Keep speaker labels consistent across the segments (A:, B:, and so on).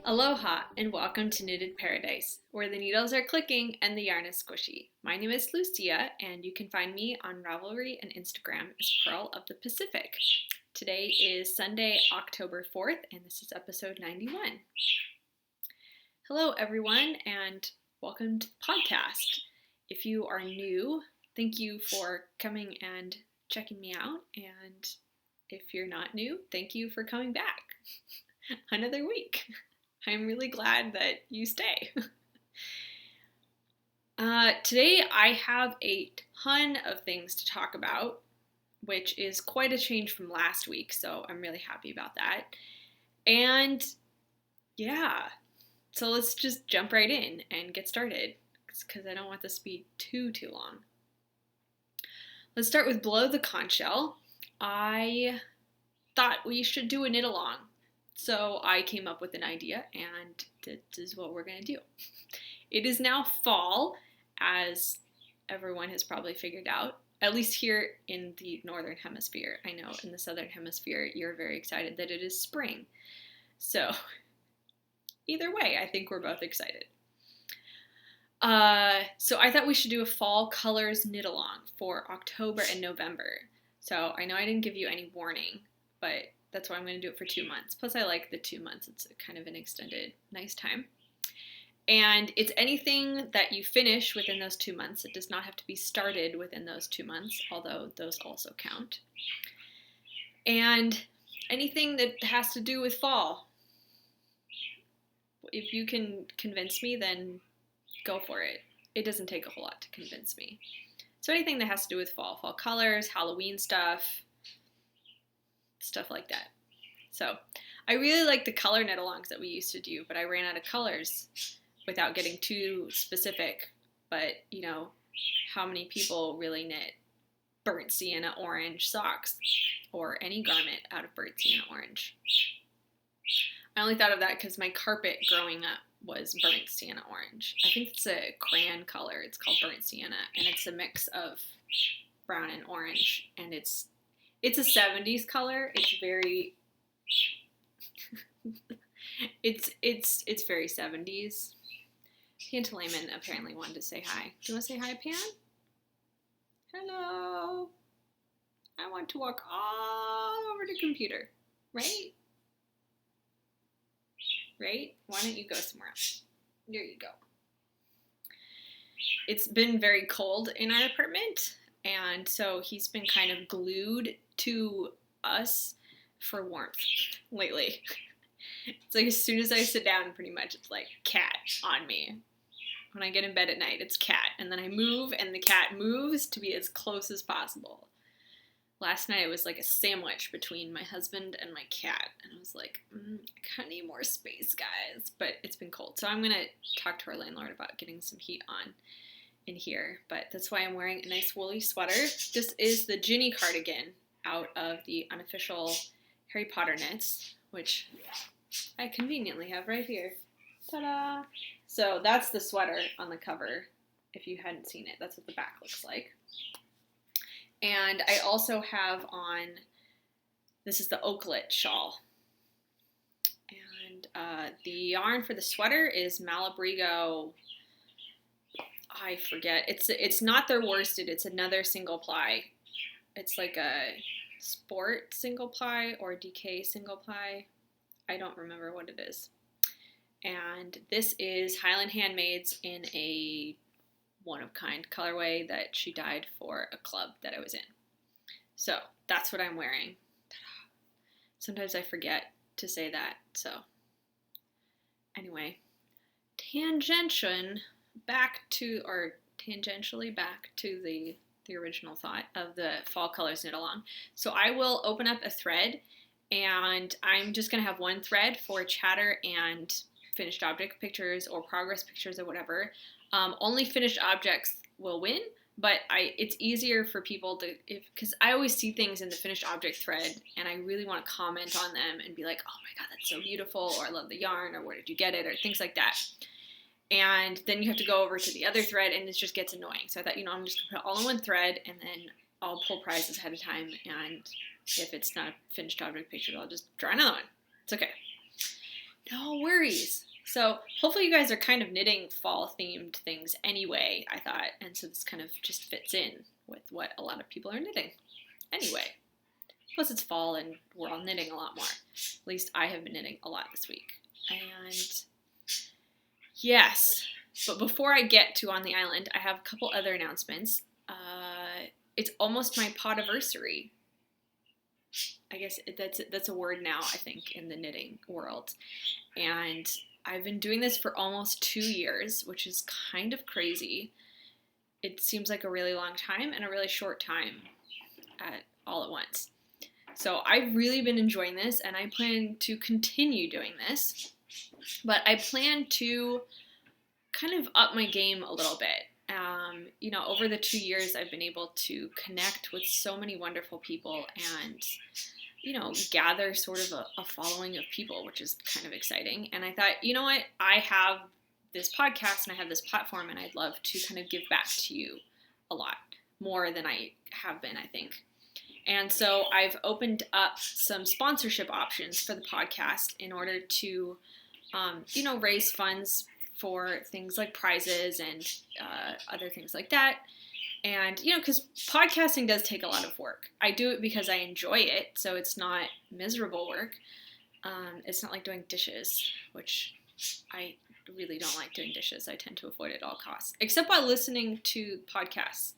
A: Aloha and welcome to Knitted Paradise, where the needles are clicking and the yarn is squishy. My name is Lucia, and you can find me on Ravelry and Instagram as Pearl of the Pacific. Today is Sunday, October 4th, and this is episode 91. Hello, everyone, and welcome to the podcast. If you are new, thank you for coming and checking me out, and if you're not new, thank you for coming back another week. I'm really glad that you stay. Today I have a ton of things to talk about, which is quite a change from last week, so I'm really happy about that. And yeah, so let's just jump right in and get started, because I don't want this to be too long. Let's start with Below the Conch Shell. I thought we should do a knit along. So I came up with an idea, and this is what we're going to do. It is now fall, as everyone has probably figured out, at least here in the Northern Hemisphere. I know in the Southern Hemisphere, you're very excited that it is spring. So either way, I think we're both excited. So I thought we should do a fall colors knit along for October and November. So I know I didn't give you any warning, but that's why I'm going to do it for 2 months. Plus, I like the 2 months. It's kind of an extended, nice time. And it's anything that you finish within those 2 months. It does not have to be started within those 2 months, although those also count. And anything that has to do with fall. If you can convince me, then go for it. It doesn't take a whole lot to convince me. So anything that has to do with fall colors, Halloween stuff like that. So I really like the color knit-alongs that we used to do, but I ran out of colors without getting too specific. But, you know, how many people really knit burnt sienna orange socks or any garment out of burnt sienna orange? I only thought of that because my carpet growing up was burnt sienna orange. I think it's a crayon color. It's called burnt sienna, and it's a mix of brown and orange, and it's a 70s color. It's very, it's very 70s. Pantalaman apparently wanted to say hi. Do you want to say hi, Pan? Hello. I want to walk all over the computer, right? Right? Why don't you go somewhere else? There you go. It's been very cold in our apartment, and so he's been kind of glued to us for warmth lately. It's like as soon as I sit down, pretty much, it's like cat on me. When I get in bed at night, it's cat. And then I move, and the cat moves to be as close as possible. Last night, it was like a sandwich between my husband and my cat. And I was like, I kind of need more space, guys. But it's been cold. So I'm going to talk to our landlord about getting some heat on in here. But that's why I'm wearing a nice woolly sweater. This is the Ginny cardigan out of the unofficial Harry Potter knits, which I conveniently have right here. Ta-da! So that's the sweater on the cover, if you hadn't seen it. That's what the back looks like. And I also have on, this is the Oaklet shawl. And the yarn for the sweater is Malabrigo, I forget. It's not their worsted, it's another single ply. It's like a sport single ply or DK single ply. I don't remember what it is. And this is Highland Handmaids in a one-of-kind colorway that she dyed for a club that I was in. So that's what I'm wearing. Sometimes I forget to say that. So anyway, tangentially back to the original thought of the fall colors knit along. So I will open up a thread, and I'm just going to have one thread for chatter and finished object pictures or progress pictures or whatever. Only finished objects will win, but it's easier for people to, because I always see things in the finished object thread, and I really want to comment on them and be like, oh my god, that's so beautiful, or I love the yarn, or where did you get it, or things like that. And then you have to go over to the other thread, and it just gets annoying. So I thought, I'm just going to put it all in one thread, and then I'll pull prizes ahead of time, and if it's not a finished object picture, I'll just draw another one. It's okay. No worries. So hopefully you guys are kind of knitting fall-themed things anyway, I thought. And so this kind of just fits in with what a lot of people are knitting anyway. Plus it's fall and we're all knitting a lot more. At least I have been knitting a lot this week. And yes, but before I get to On the Island, I have a couple other announcements. It's almost my podiversary. I guess that's a word now, I think, in the knitting world. And I've been doing this for almost 2 years, which is kind of crazy. It seems like a really long time and a really short time all at once. So I've really been enjoying this, and I plan to continue doing this. But I plan to kind of up my game a little bit. Over the 2 years, I've been able to connect with so many wonderful people and, gather sort of a following of people, which is kind of exciting. And I thought, you know what? I have this podcast and I have this platform, and I'd love to kind of give back to you a lot more than I have been, I think. And so I've opened up some sponsorship options for the podcast in order to, raise funds for things like prizes and other things like that. And, because podcasting does take a lot of work. I do it because I enjoy it, so it's not miserable work. It's not like doing dishes, which I really don't like doing dishes. I tend to avoid it at all costs, except while listening to podcasts.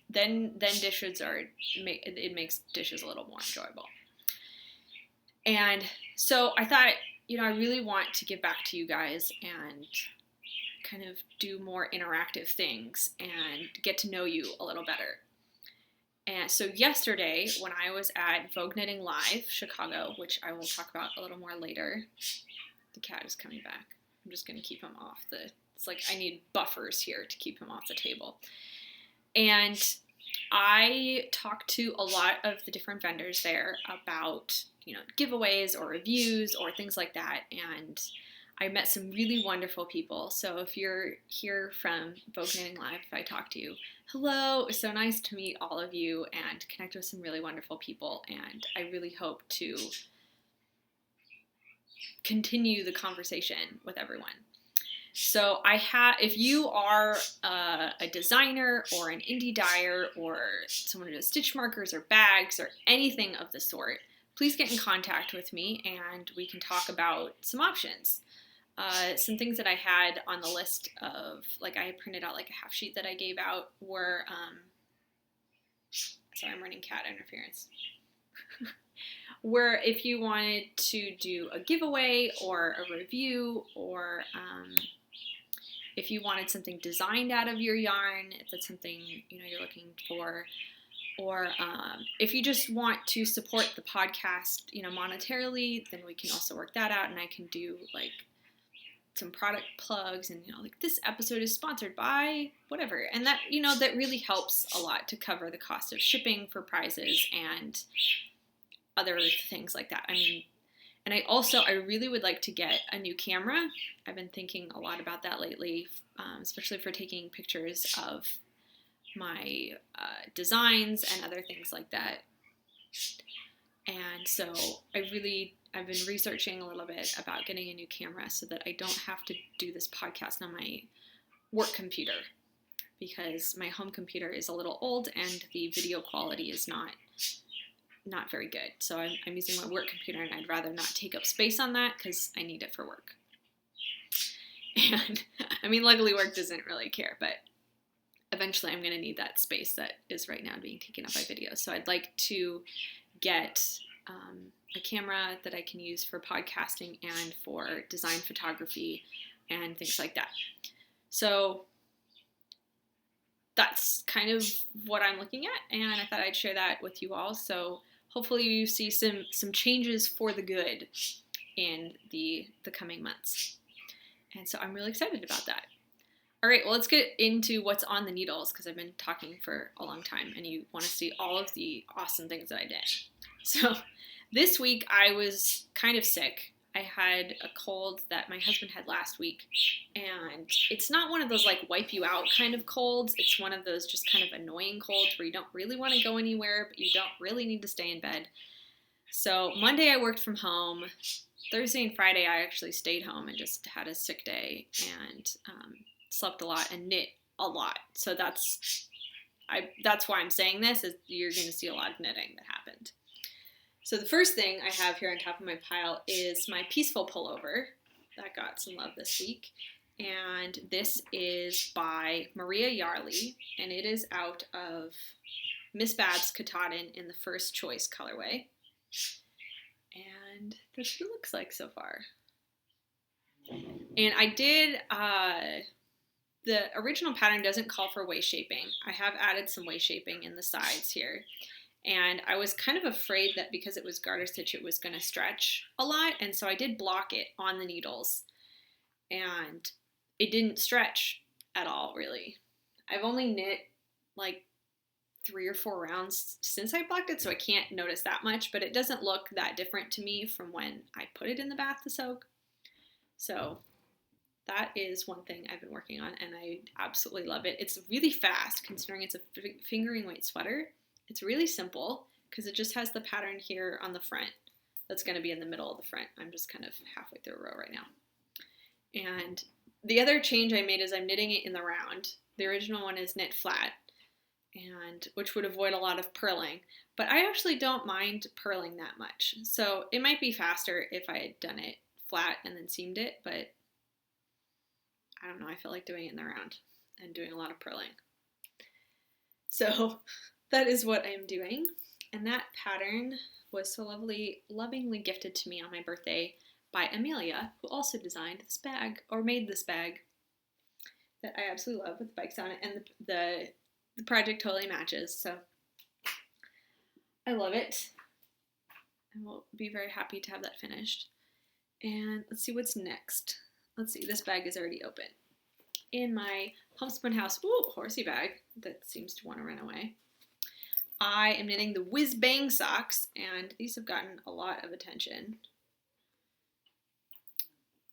A: Then dishes it makes dishes a little more enjoyable. And so I thought, I really want to give back to you guys and kind of do more interactive things and get to know you a little better. And so yesterday, when I was at Vogue Knitting Live, Chicago, which I will talk about a little more later, the cat is coming back. I'm just going to keep him off it's like I need buffers here to keep him off the table. And I talked to a lot of the different vendors there about, giveaways or reviews or things like that. And I met some really wonderful people. So if you're here from Vogue Knitting Live, if I talk to you, hello. It was so nice to meet all of you and connect with some really wonderful people. And I really hope to continue the conversation with everyone. So if you are a designer or an indie dyer or someone who does stitch markers or bags or anything of the sort, please get in contact with me and we can talk about some options. Some things that I had on the list of, I printed out a half sheet that I gave out were, sorry, I'm running cat interference. Where if you wanted to do a giveaway or a review or if you wanted something designed out of your yarn, if that's something you're looking for, or if you just want to support the podcast, monetarily, then we can also work that out, and I can do some product plugs and this episode is sponsored by whatever, and that that really helps a lot to cover the cost of shipping for prizes and other things like that. And I really would like to get a new camera. I've been thinking a lot about that lately, especially for taking pictures of my designs and other things like that. And so I've been researching a little bit about getting a new camera so that I don't have to do this podcast on my work computer, because my home computer is a little old and the video quality is not very good. So I'm using my work computer, and I'd rather not take up space on that because I need it for work. And luckily work doesn't really care, but eventually I'm going to need that space that is right now being taken up by video. So I'd like to get a camera that I can use for podcasting and for design photography and things like that. So that's kind of what I'm looking at, and I thought I'd share that with you all. So hopefully you see some changes for the good in the coming months. And so I'm really excited about that. All right, well, let's get into what's on the needles, because I've been talking for a long time and you want to see all of the awesome things that I did. So this week I was kind of sick. I had a cold that my husband had last week, and it's not one of those wipe you out kind of colds. It's one of those just kind of annoying colds where you don't really want to go anywhere, but you don't really need to stay in bed. So Monday I worked from home. Thursday and Friday I actually stayed home and just had a sick day and slept a lot and knit a lot. So that's why I'm saying this, is you're going to see a lot of knitting that happened. So the first thing I have here on top of my pile is my Peaceful Pullover. That got some love this week. And this is by Maria Yarley, and it is out of Miss Babs Katahdin in the First Choice colorway. And that's what it looks like so far. And I did, the original pattern doesn't call for waist shaping. I have added some waist shaping in the sides here. And I was kind of afraid that because it was garter stitch, it was going to stretch a lot. And so I did block it on the needles. And it didn't stretch at all, really. I've only knit like 3 or 4 rounds since I blocked it, so I can't notice that much, but it doesn't look that different to me from when I put it in the bath to soak. So that is one thing I've been working on, and I absolutely love it. It's really fast, considering it's a fingering weight sweater. It's really simple, because it just has the pattern here on the front that's going to be in the middle of the front. I'm just kind of halfway through a row right now. And the other change I made is I'm knitting it in the round. The original one is knit flat, and which would avoid a lot of purling. But I actually don't mind purling that much. So it might be faster if I had done it flat and then seamed it, but I don't know, I feel like doing it in the round and doing a lot of purling. So that is what I'm doing. And that pattern was so lovingly gifted to me on my birthday by Amelia, who also designed this bag, or made this bag, that I absolutely love with the bikes on it, and the project totally matches, so I love it, and we'll be very happy to have that finished. And let's see what's next. Let's see, this bag is already open. In my homespun house, horsey bag that seems to want to run away, I am knitting the Whiz Bang socks, and these have gotten a lot of attention.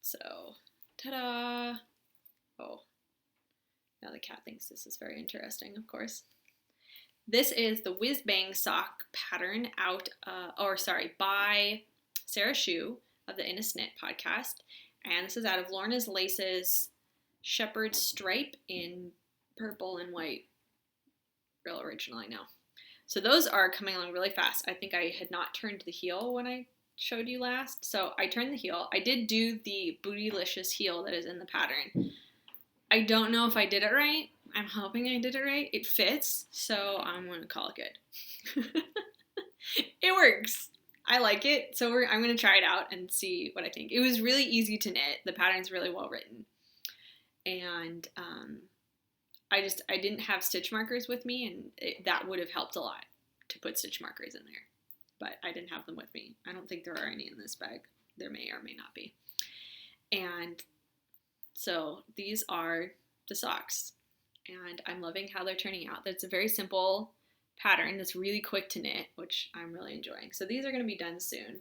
A: So, ta-da! Oh, now the cat thinks this is very interesting, of course. This is the Whiz Bang sock pattern by Sara Shoo of the Innis Knit podcast. And this is out of Lorna's Laces Shepherd Stripe in purple and white. Real original, I know. So those are coming along really fast. I think I had not turned the heel when I showed you last. So I turned the heel. I did do the Bootylicious heel that is in the pattern. I don't know if I did it right. I'm hoping I did it right. It fits, so I'm going to call it good. It works. I like it, so I'm going to try it out and see what I think. It was really easy to knit. The pattern's really well written. And I didn't have stitch markers with me, and that would have helped a lot to put stitch markers in there. But I didn't have them with me. I don't think there are any in this bag. There may or may not be. And so these are the socks, and I'm loving how they're turning out. That's a very simple pattern that's really quick to knit, which I'm really enjoying. So these are going to be done soon.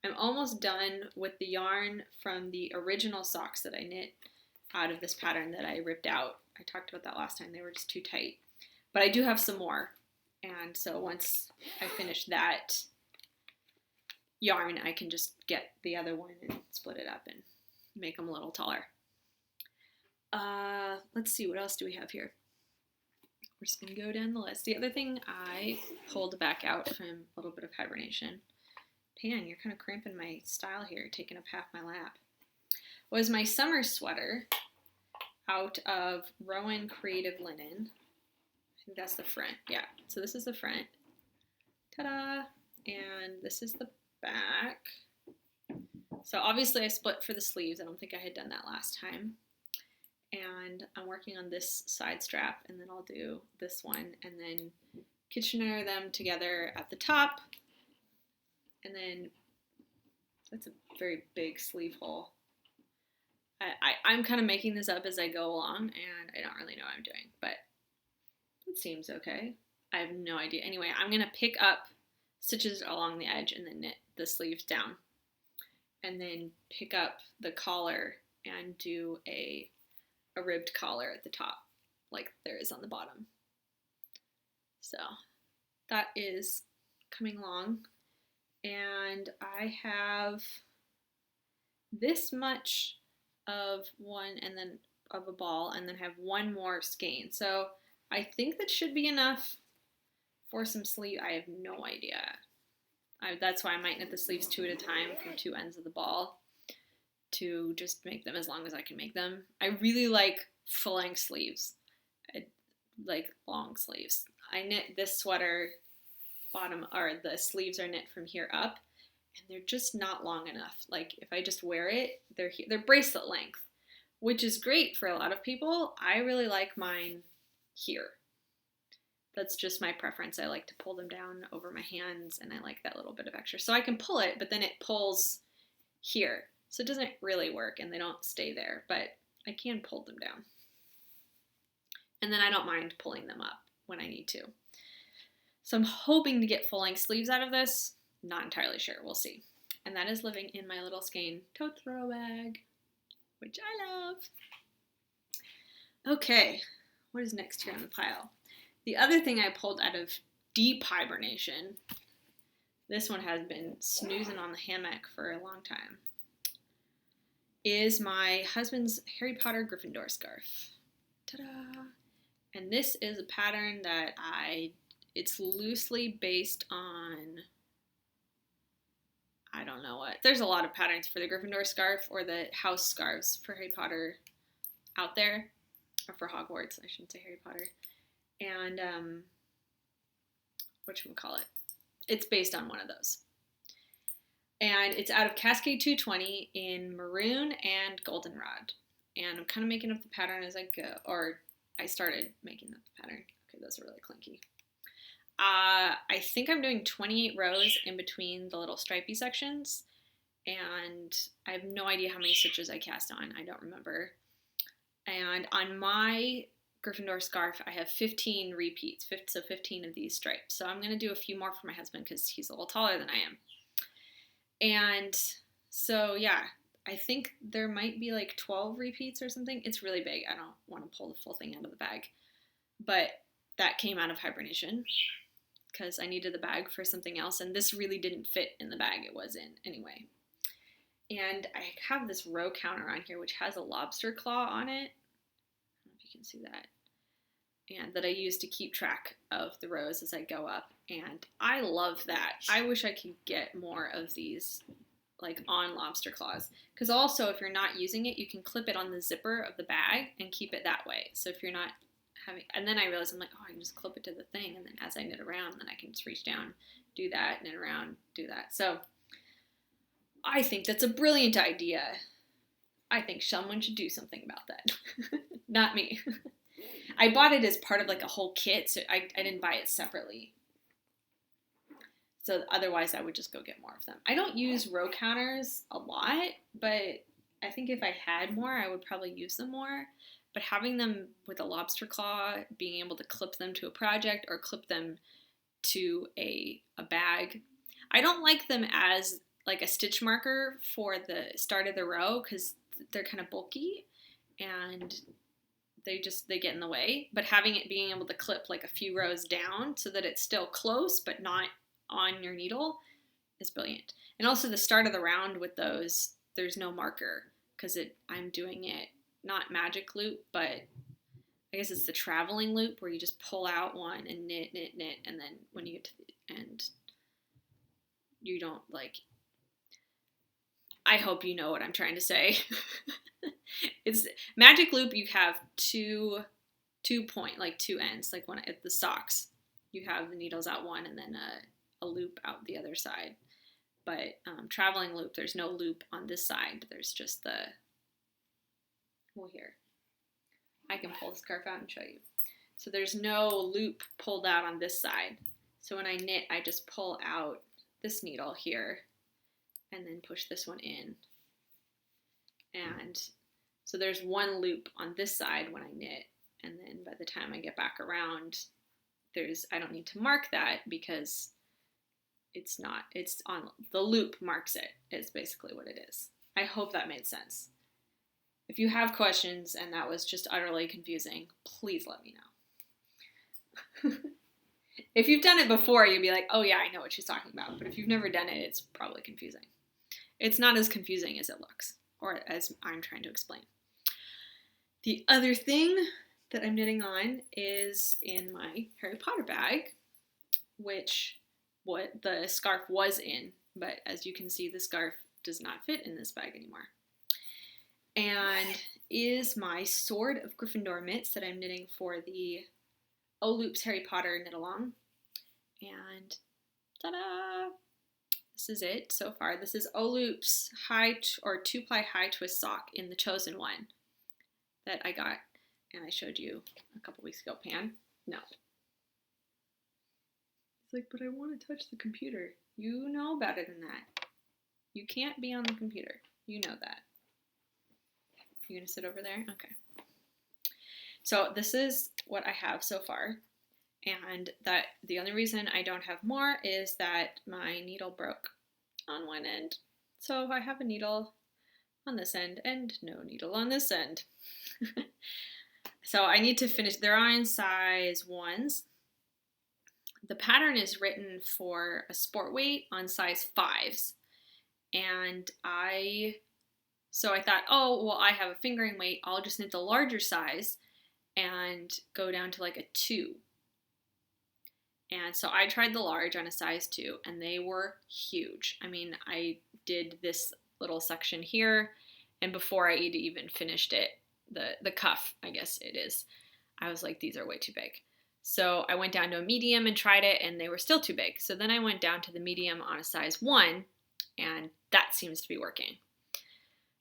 A: I'm almost done with the yarn from the original socks that I knit out of this pattern that I ripped out. I talked about that last time. They were just too tight. But I do have some more. And so once I finish that yarn, I can just get the other one and split it up and make them a little taller. Let's see, what else do we have here? We're just going to go down the list. The other thing I pulled back out from a little bit of hibernation, Pan, you're kind of cramping my style here, taking up half my lap, was my summer sweater out of Rowan Creative Linen. I think that's the front. Yeah, so this is the front. Ta-da! And this is the back. So obviously I split for the sleeves. I don't think I had done that last time. And I'm working on this side strap, and then I'll do this one, and then Kitchener them together at the top. And then that's a very big sleeve hole. I'm kind of making this up as I go along, and I don't really know what I'm doing, but it seems okay. I have no idea. Anyway, I'm going to pick up stitches along the edge and then knit the sleeves down. And then pick up the collar and do a ribbed collar at the top, like there is on the bottom. So that is coming along. And I have this much of one and then of a ball, and then have one more skein. So I think that should be enough for some sleeve. I have no idea. That's why I might knit the sleeves 2 at a time from 2 ends of the ball to just make them as long as I can make them. I really like full-length sleeves. I like long sleeves. I knit this sweater the sleeves are knit from here up, and they're just not long enough. Like if I just wear it, they're bracelet length, which is great for a lot of people. I really like mine here. That's just my preference. I like to pull them down over my hands, and I like that little bit of extra. So I can pull it, but then it pulls here. So it doesn't really work, and they don't stay there, but I can pull them down. And then I don't mind pulling them up when I need to. So I'm hoping to get full-length sleeves out of this. Not entirely sure. We'll see. And that is living in my little Skein tote throw bag, which I love. Okay, what is next here on the pile? The other thing I pulled out of deep hibernation, this one has been snoozing on the hammock for a long time, is my husband's Harry Potter Gryffindor scarf. Ta-da! And this is a pattern that it's loosely based on, I don't know what. There's a lot of patterns for the Gryffindor scarf or the house scarves for Harry Potter out there, or for Hogwarts, I shouldn't say Harry Potter. And, whatchamacallit, it's based on one of those. And it's out of Cascade 220 in Maroon and Goldenrod. And I'm kind of making up the pattern as I go, or I started making up the pattern. Okay, those are really clinky. I think I'm doing 28 rows in between the little stripey sections, and I have no idea how many stitches I cast on. I don't remember. And on my Gryffindor scarf, I have 15 repeats, so 15 of these stripes. So I'm going to do a few more for my husband because he's a little taller than I am. And so, yeah, I think there might be like 12 repeats or something. It's really big. I don't want to pull the full thing out of the bag. But that came out of hibernation because I needed the bag for something else, and this really didn't fit in the bag it was in anyway. And I have this row counter on here which has a lobster claw on it. I don't know if you can see that. And that I use to keep track of the rows as I go up. And I love that. I wish I could get more of these like on lobster claws. Because also if you're not using it, you can clip it on the zipper of the bag and keep it that way. So if you're not having, and then I realized I'm like, oh, I can just clip it to the thing, and then as I knit around, then I can just reach down, do that, knit around, do that. So I think that's a brilliant idea. I think someone should do something about that. Not me. I bought it as part of like a whole kit, so I didn't buy it separately. So otherwise I would just go get more of them. I don't use row counters a lot, but I think if I had more, I would probably use them more. But having them with a lobster claw, being able to clip them to a project or clip them to a bag. I don't like them as like a stitch marker for the start of the row because they're kind of bulky and they get in the way. But having it being able to clip like a few rows down so that it's still close but not on your needle is brilliant. And also the start of the round with those, there's no marker because I'm doing it not magic loop, but I guess it's the traveling loop where you just pull out one and knit, knit, knit, and then when you get to the end, you don't like, I hope you know what I'm trying to say. It's magic loop, you have two ends, like one at the socks. You have the needles out one and then a loop out the other side. But traveling loop, there's no loop on this side. There's just here. I can pull the scarf out and show you. So there's no loop pulled out on this side. So when I knit, I just pull out this needle here and then push this one in. And so there's one loop on this side when I knit, and then by the time I get back around, I don't need to mark that because it's on, the loop marks it, is basically what it is. I hope that made sense. If you have questions and that was just utterly confusing, please let me know. If you've done it before, you'd be like, oh yeah, I know what she's talking about. But if you've never done it, it's probably confusing. It's not as confusing as it looks, or as I'm trying to explain. The other thing that I'm knitting on is in my Harry Potter bag, which what the scarf was in, but as you can see, the scarf does not fit in this bag anymore. And is my Sword of Gryffindor mitts that I'm knitting for the Loops Harry Potter knit along. And ta-da! This is it so far. This is Loops high or 2-ply high twist sock in the Chosen One that I got, and I showed you a couple weeks ago. Pan? No. It's like, but I want to touch the computer. You know better than that. You can't be on the computer. You know that. You gonna sit over there? Okay. So this is what I have so far. And that the only reason I don't have more is that my needle broke on one end. So I have a needle on this end and no needle on this end. So I need to finish. They're on size 1s. The pattern is written for a sport weight on size 5s. And I thought, oh, well, I have a fingering weight. I'll just knit the larger size and go down to like a 2. And so I tried the large on a size 2, and they were huge. I mean, I did this little section here, and before I even finished it, the cuff, I guess it is, I was like, these are way too big. So I went down to a medium and tried it, and they were still too big. So then I went down to the medium on a size 1, and that seems to be working.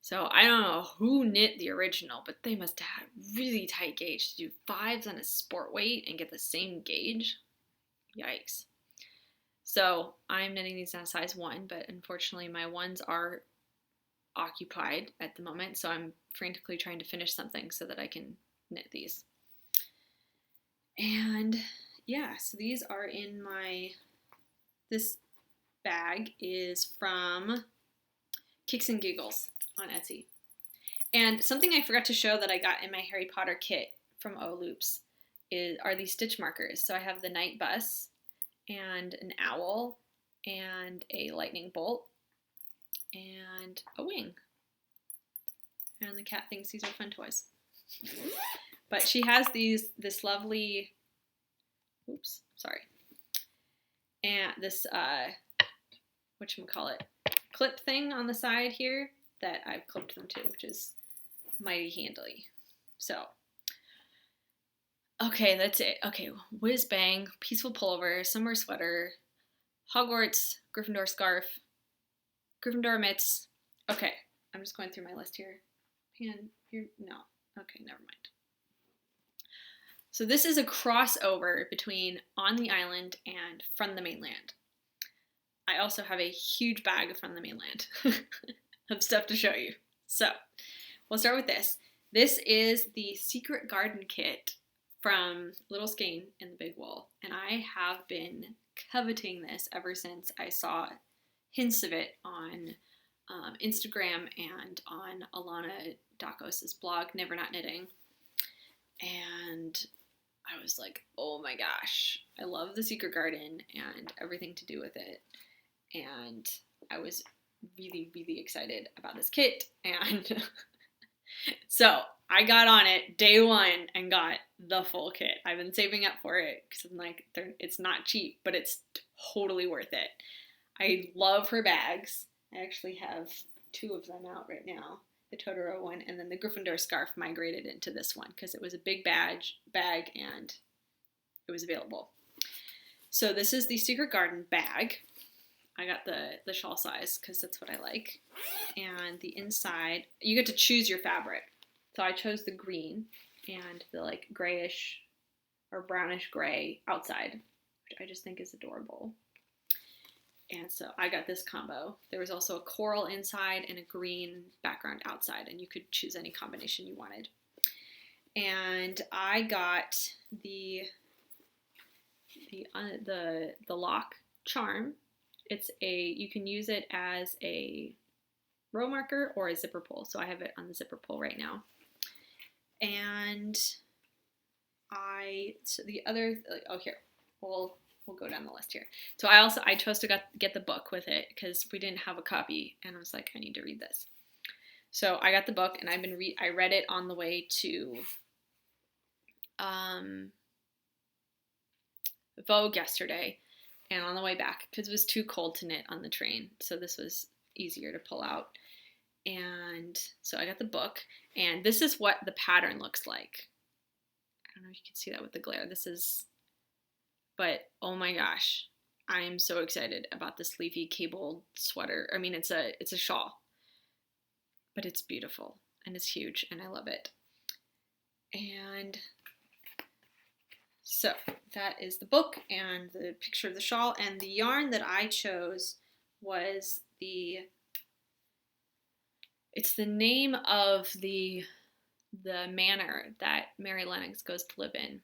A: So I don't know who knit the original, but they must have had really tight gauge to do 5s on a sport weight and get the same gauge. Yikes. So I'm knitting these on size 1, but unfortunately my 1s are occupied at the moment, so I'm frantically trying to finish something so that I can knit these. And yeah, so these are in this bag is from Kicks and Giggles on Etsy. And something I forgot to show that I got in my Harry Potter kit from Loops are these stitch markers. So I have the night bus and an owl and a lightning bolt and a wing. And the cat thinks these are fun toys. But she has this lovely, and this, whatchamacallit, clip thing on the side here that I've clipped them to, which is mighty handy. So, okay, that's it. Okay, Whiz Bang, Peaceful Pullover, Summer Sweater, Hogwarts, Gryffindor Scarf, Gryffindor Mitts. Okay, I'm just going through my list here. Pan, here, no. Okay, never mind. So this is a crossover between On the Island and From the Mainland. I also have a huge bag from the Mainland of stuff to show you. So we'll start with this. This is the Secret Garden Kit from Little Skein in the Big Wool, and I have been coveting this ever since I saw hints of it on Instagram and on Alana Dakos' blog, Never Not Knitting, and I was like, oh my gosh, I love the Secret Garden and everything to do with it, and I was really, really excited about this kit, and so I got on it day 1 and got the full kit. I've been saving up for it because I'm like, it's not cheap, but it's totally worth it. I love her bags. I actually have 2 of them out right now. The Totoro one and then the Gryffindor scarf migrated into this one because it was a big bag and it was available. So this is the Secret Garden bag. I got the shawl size because that's what I like. And the inside, you get to choose your fabric. So I chose the green and the like grayish or brownish gray outside, which I just think is adorable. And so I got this combo. There was also a coral inside and a green background outside, and you could choose any combination you wanted. And I got the lock charm. You can use it as a row marker or a zipper pull. So I have it on the zipper pull right now. And here, we'll we'll go down the list here. So I chose to get the book with it because we didn't have a copy, and I was like, I need to read this. So I got the book, and I read it on the way to Vogue yesterday, and on the way back because it was too cold to knit on the train. So this was easier to pull out. And so I got the book, and this is what the pattern looks like. I don't know if you can see that with the glare. But oh my gosh, I am so excited about this leafy cabled sweater. I mean, it's a shawl, but it's beautiful and it's huge and I love it. And so that is the book and the picture of the shawl, and the yarn that I chose was it's the name of the manor that Mary Lennox goes to live in.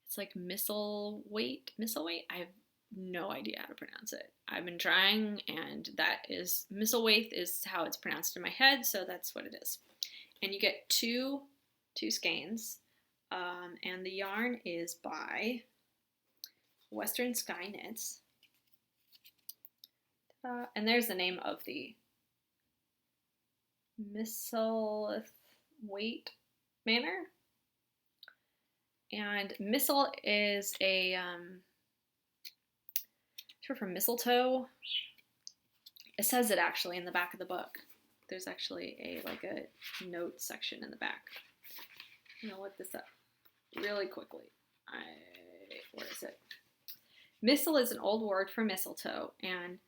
A: It's like Misselthwaite. I have no idea how to pronounce it. I've been trying, and that is Misselthwaite is how it's pronounced in my head, so that's what it is. And you get two skeins, and the yarn is by Western Sky Knits. And there's the name of the Misselthwaite Manor. And Missel is a short for mistletoe. It says it actually in the back of the book. There's actually a note section in the back. I'm gonna look this up really quickly. Where is it? Missel is an old word for mistletoe, and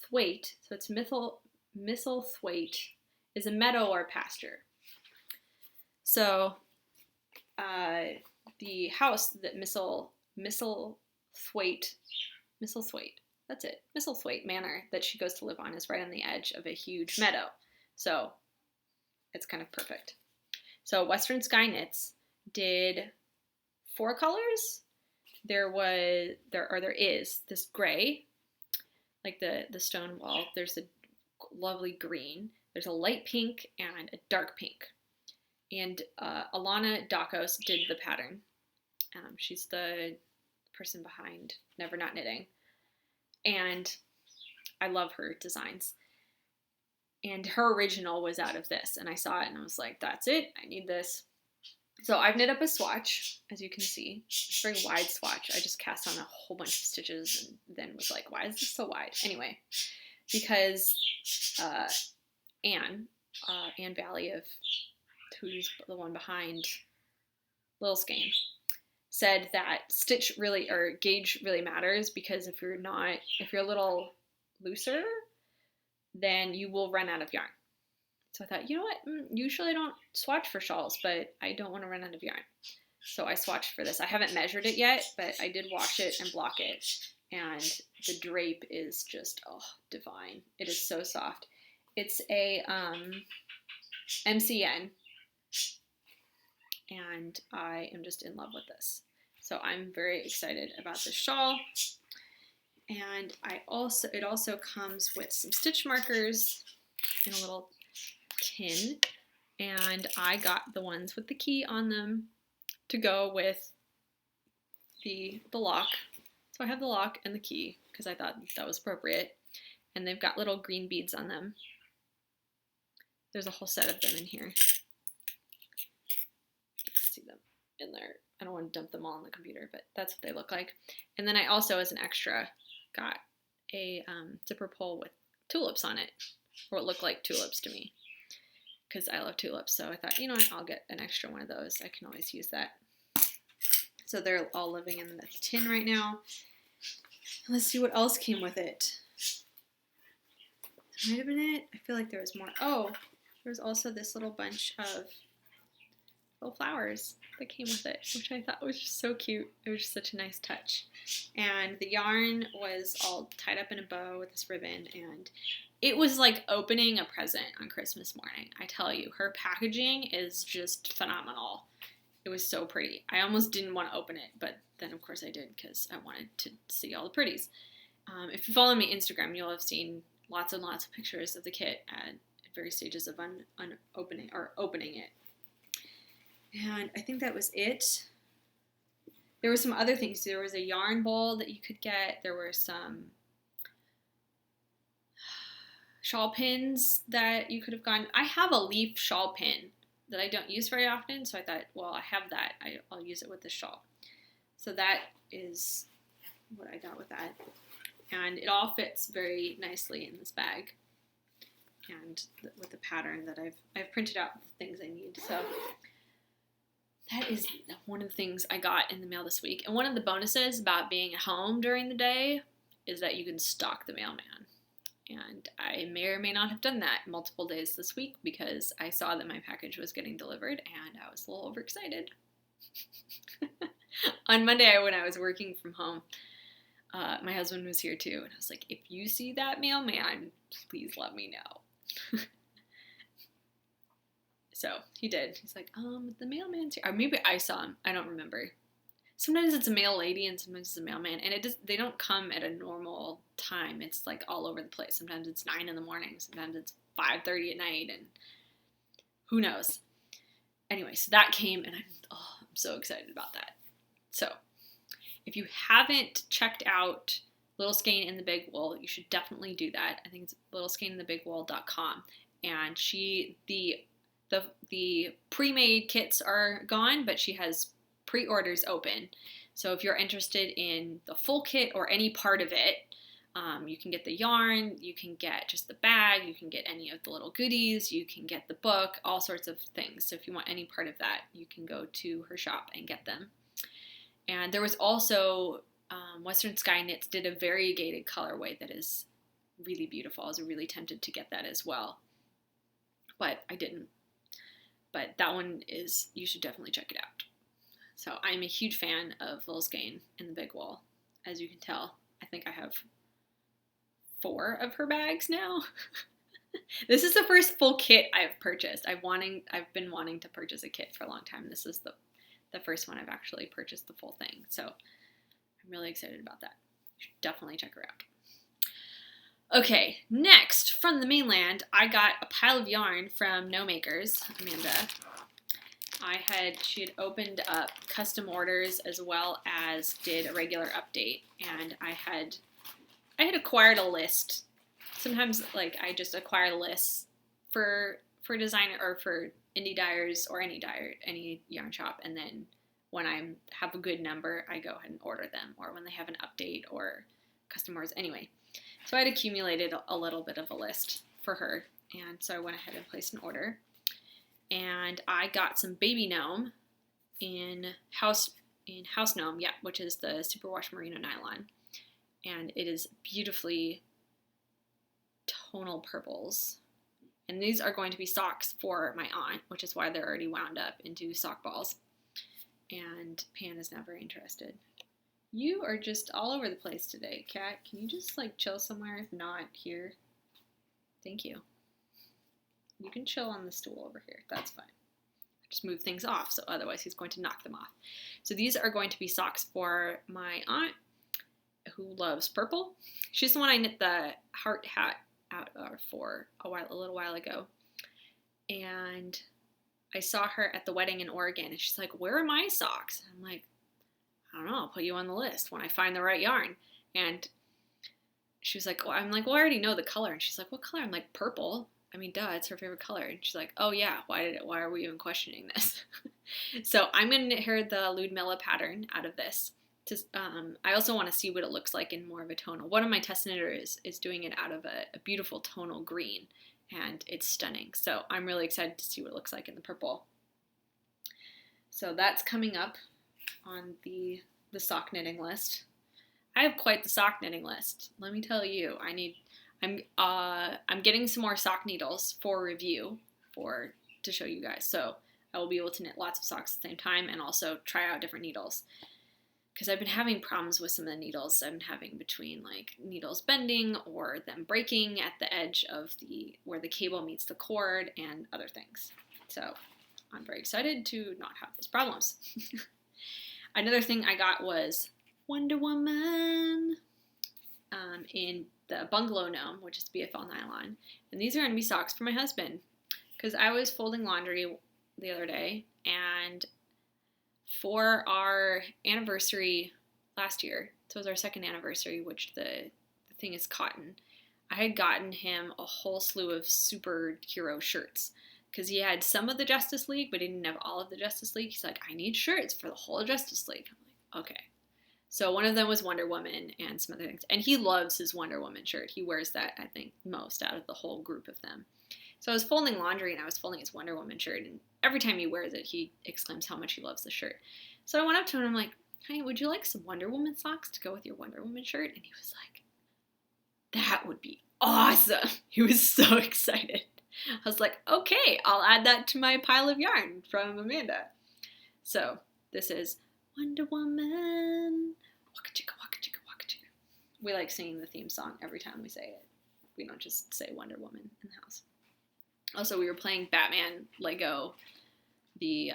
A: thwaite, so it's Misselthwaite, is a meadow or pasture. So the house that Misselthwaite, that's it, Misselthwaite Manor that she goes to live on is right on the edge of a huge meadow. So it's kind of perfect. So Western Sky Knits did 4 colors. There is this gray, like the stone wall. There's a lovely green. There's a light pink and a dark pink. And Alana Dakos did the pattern. She's the person behind Never Not Knitting. And I love her designs. And her original was out of this. And I saw it and I was like, that's it. I need this. So I've knit up a swatch, as you can see. It's a very wide swatch. I just cast on a whole bunch of stitches and then was like, why is this so wide? Anyway, because Anne Valley, who's the one behind Little Skein, said that gauge really matters, because if you're a little looser, then you will run out of yarn. So I thought, you know what, usually I don't swatch for shawls, but I don't want to run out of yarn. So I swatched for this. I haven't measured it yet, but I did wash it and block it. And the drape is just, divine. It is so soft. It's a MCN, and I am just in love with this. So I'm very excited about this shawl. And it also comes with some stitch markers in a little tin, and I got the ones with the key on them to go with the lock. So I have the lock and the key because I thought that was appropriate, and they've got little green beads on them. There's a whole set of them in here. You can see them in there. I don't want to dump them all on the computer, but that's what they look like. And then I also, as an extra, got a zipper pull with tulips on it, or what looked like tulips to me, because I love tulips. So I thought, you know what, I'll get an extra one of those. I can always use that. So they're all living in the tin right now. Let's see what else came with it. That might have been it. I feel like there was more. Oh, there was also this little bunch of little flowers that came with it, which I thought was just so cute. It was just such a nice touch. And the yarn was all tied up in a bow with this ribbon, and it was like opening a present on Christmas morning. I tell you, her packaging is just phenomenal. It was so pretty. I almost didn't want to open it, but then of course I did because I wanted to see all the pretties. If you follow me on Instagram, you'll have seen lots and lots of pictures of the kit at various stages of opening it. And I think that was it. there were some other things. There was a yarn bowl that you could get. There were some shawl pins that you could have gotten. I have a leaf shawl pin that I don't use very often, so I thought, well, I have that. I'll use it with the shawl. So that is what I got with that. And it all fits very nicely in this bag. And with the pattern that I've printed out the things I need. So that is one of the things I got in the mail this week. And one of the bonuses about being at home during the day is that you can stalk the mailman. And I may or may not have done that multiple days this week because I saw that my package was getting delivered and I was a little overexcited. On Monday, when I was working from home, my husband was here too. And I was like, if you see that mailman, please let me know. So he did. He's like, the mailman's here. Or maybe I saw him. I don't remember. Sometimes it's a mail lady and sometimes it's a mailman. And they don't come at a normal time. It's like all over the place. Sometimes it's 9 in the morning. Sometimes it's 5:30 at night. And who knows? Anyway, so that came and I'm so excited about that. So if you haven't checked out Little Skein in the Big Wool, you should definitely do that. I think it's littleskeininthebigwool.com. And the pre-made kits are gone, but she has pre-orders open. So if you're interested in the full kit or any part of it, you can get the yarn, you can get just the bag, you can get any of the little goodies, you can get the book, all sorts of things. So if you want any part of that, you can go to her shop and get them. And there was also Western Sky Knits did a variegated colorway that is really beautiful. I was really tempted to get that as well, but I didn't. But that one you should definitely check it out. So I'm a huge fan of Little Skein in the Big Wool. As you can tell, I think I have 4 of her bags now. This is the first full kit I've purchased. I've been wanting to purchase a kit for a long time. This is the first one I've actually purchased the full thing. So I'm really excited about that. You should definitely check her out. Okay, next, from the mainland, I got a pile of yarn from GnomeAcres, Amanda. She had opened up custom orders as well as did a regular update, and I had acquired a list. Sometimes, like, I just acquire lists for designer or for indie dyers or any yarn shop, and then when I have a good number, I go ahead and order them, or when they have an update or custom orders. Anyway, so I had accumulated a little bit of a list for her, and so I went ahead and placed an order. And I got some baby gnome in House Gnome, which is the superwash merino nylon, and it is beautifully tonal purples. And these are going to be socks for my aunt, which is why they're already wound up into sock balls. And Pan is not very interested. You are just all over the place today, Kat. Can you just chill somewhere, if not here? Thank you. You can chill on the stool over here. That's fine. Just move things off, so otherwise he's going to knock them off. So these are going to be socks for my aunt, who loves purple. She's the one I knit the heart hat out for a little while ago. And I saw her at the wedding in Oregon, and she's like, "Where are my socks?" And I'm like, "I don't know. I'll put you on the list when I find the right yarn." And she was like, "Well," I'm like, "Well, I already know the color." And she's like, "What color?" I'm like, "Purple. I mean, duh, it's her favorite color." And she's like, "Oh yeah, why are we even questioning this?" So I'm gonna knit her the Ludmilla pattern out of this. I also want to see what it looks like in more of a tonal. One of my test knitters is doing it out of a beautiful tonal green, and it's stunning. So I'm really excited to see what it looks like in the purple. So that's coming up on the sock knitting list. I have quite the sock knitting list. Let me tell you, I'm getting some more sock needles for review to show you guys. So I will be able to knit lots of socks at the same time and also try out different needles. Because I've been having problems with some of the needles I've been having between needles bending or them breaking at the edge of where the cable meets the cord and other things. So I'm very excited to not have those problems. Another thing I got was Wonder Woman in the Bungalow Gnome, which is BFL nylon. And these are going to be socks for my husband. Because I was folding laundry the other day, and for our anniversary last year, so it was our second anniversary, which the thing is cotton, I had gotten him a whole slew of superhero shirts because he had some of the Justice League, but he didn't have all of the Justice League. He's like, I need shirts for the whole Justice League. I'm like, okay. So one of them was Wonder Woman and some other things. And he loves his Wonder Woman shirt. He wears that, I think, most out of the whole group of them. So I was folding laundry and I was folding his Wonder Woman shirt. And every time he wears it, he exclaims how much he loves the shirt. So I went up to him and I'm like, hey, would you like some Wonder Woman socks to go with your Wonder Woman shirt? And he was like, that would be awesome. He was so excited. I was like, okay, I'll add that to my pile of yarn from Amanda. So this is Wonder Woman. Waka chicka, waka chicka, waka chicka. We like singing the theme song every time we say it. We don't just say Wonder Woman in the house. Also, we were playing Batman Lego, the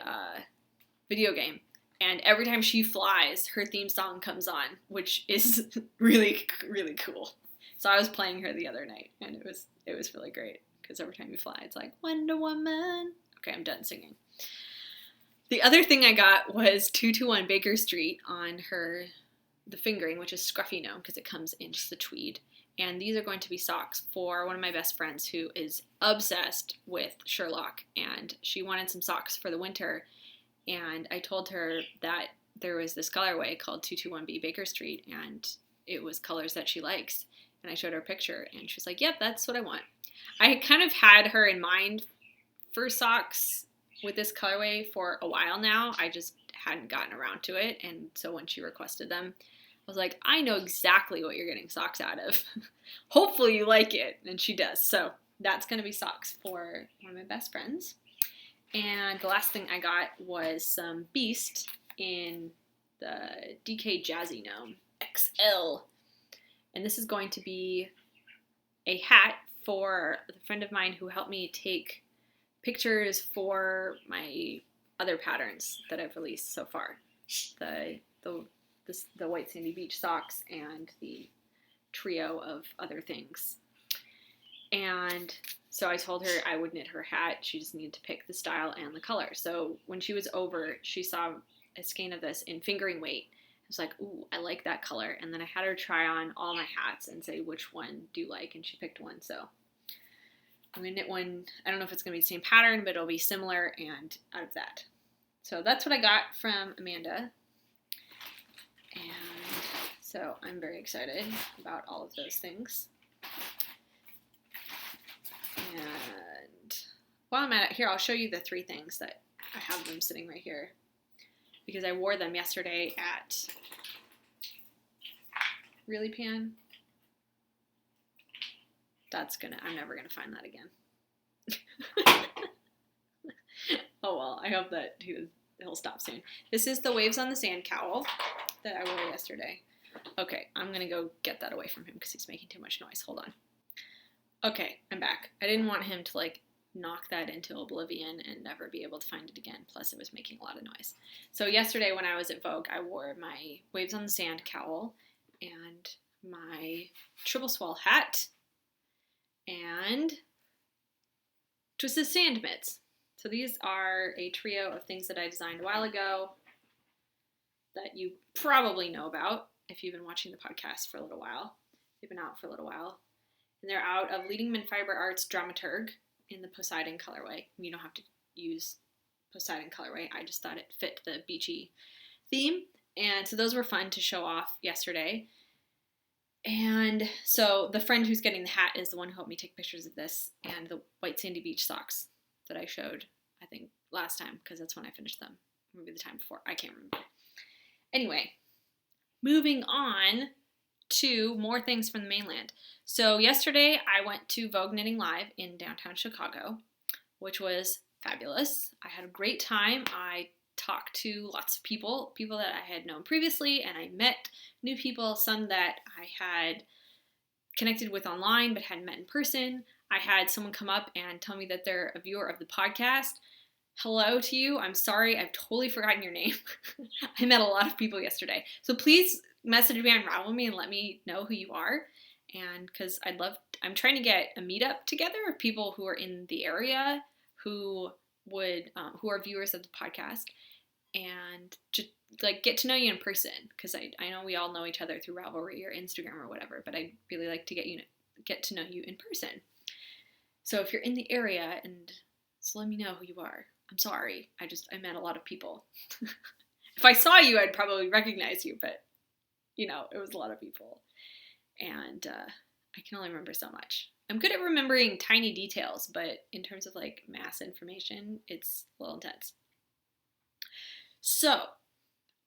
A: video game. And every time she flies, her theme song comes on, which is really, really cool. So I was playing her the other night, and it was really great. Because every time you fly, it's like, Wonder Woman. Okay, I'm done singing. The other thing I got was 221 Baker Street on the fingering, which is scruffy gnome, because it comes in just the tweed. And these are going to be socks for one of my best friends who is obsessed with Sherlock. And she wanted some socks for the winter. And I told her that there was this colorway called 221B Baker Street, and it was colors that she likes. And I showed her a picture, and she was like, yep, that's what I want. I kind of had her in mind for socks with this colorway for a while now. I just hadn't gotten around to it. And so when she requested them, I was like, I know exactly what you're getting socks out of. Hopefully you like it. And she does. So that's going to be socks for one of my best friends. And the last thing I got was some Beast in the DK Jazzy Gnome XL. And this is going to be a hat for a friend of mine who helped me take pictures for my other patterns that I've released so far. The White Sandy Beach socks and the trio of other things. And so I told her I would knit her hat. She just needed to pick the style and the color. So when she was over, she saw a skein of this in fingering weight. I was like, ooh, I like that color. And then I had her try on all my hats and say, which one do you like? And she picked one. So I'm going to knit one. I don't know if it's going to be the same pattern, but it'll be similar and out of that. So that's what I got from Amanda. And so I'm very excited about all of those things. And while I'm at it, here, I'll show you the three things that I have them sitting right here. Because I wore them yesterday at Really Pan. I'm never gonna find that again. Oh well, I hope that he'll stop soon. This is the Waves on the Sand cowl that I wore yesterday. Okay, I'm gonna go get that away from him because he's making too much noise. Hold on. Okay, I'm back. I didn't want him to knock that into oblivion and never be able to find it again. Plus, it was making a lot of noise. So yesterday when I was at Vogue, I wore my Waves on the Sand cowl and my triple swirl hat and Twisted Sand mitts. So these are a trio of things that I designed a while ago that you probably know about if you've been watching the podcast for a little while. They've been out for a little while. And they're out of Leading Men Fiber Arts Dramaturg in the Poseidon colorway. You don't have to use Poseidon colorway. I just thought it fit the beachy theme. And so those were fun to show off yesterday. And so the friend who's getting the hat is the one who helped me take pictures of this and the White Sandy Beach socks that I showed, I think, last time, because that's when I finished them. Maybe the time before. I can't remember. Anyway, moving on to more things from the mainland. So yesterday I went to Vogue Knitting Live in downtown Chicago, which was fabulous. I had a great time. I talked to lots of people that I had known previously, and I met new people, some that I had connected with online but hadn't met in person. I had someone come up and tell me that they're a viewer of the podcast. Hello to you. I'm sorry, I've totally forgotten your name. I met a lot of people yesterday. So please message me and Ravel me and let me know who you are. And because I'm trying to get a meetup together of people who are in the area who are viewers of the podcast. and just like get to know you in person, because I know we all know each other through Ravelry or Instagram or whatever, but I'd really like to get to know you in person. So if you're in the area, and just let me know who you are. I'm sorry, I met a lot of people. If I saw you, I'd probably recognize you, but it was a lot of people, and I can only remember so much. I'm good at remembering tiny details, but in terms of like mass information, it's a little intense. So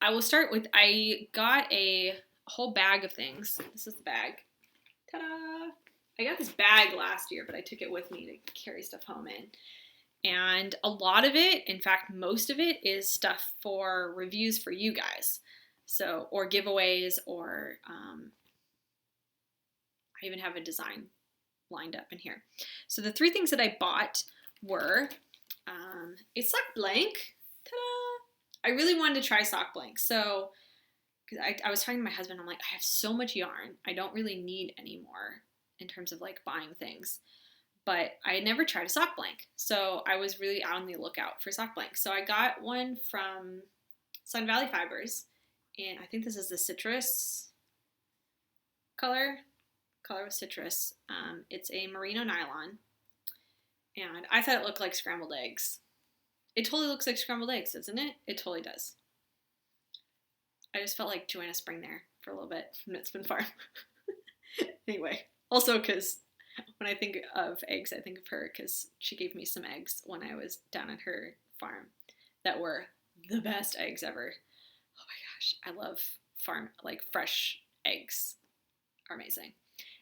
A: I will start with, I got a whole bag of things. This is the bag. Ta-da! I got this bag last year, but I took it with me to carry stuff home in. And a lot of it, in fact, most of it is stuff for reviews for you guys. So, or giveaways, or I even have a design lined up in here. So the 3 things that I bought were a sock blank. Ta-da! I really wanted to try sock blanks. So I was talking to my husband, I'm like, I have so much yarn. I don't really need any more in terms of like buying things. But I had never tried a sock blank. So I was really out on the lookout for sock blanks. So I got one from Sun Valley Fibers. And I think this is the citrus color. Color with citrus. It's a merino nylon. And I thought it looked like scrambled eggs. It totally looks like scrambled eggs, doesn't it? It totally does. I just felt like Joanna Spring there for a little bit from Knitsman Farm. Anyway, also because when I think of eggs, I think of her because she gave me some eggs when I was down at her farm that were the best eggs ever. Oh my gosh, I love farm, like fresh eggs are amazing.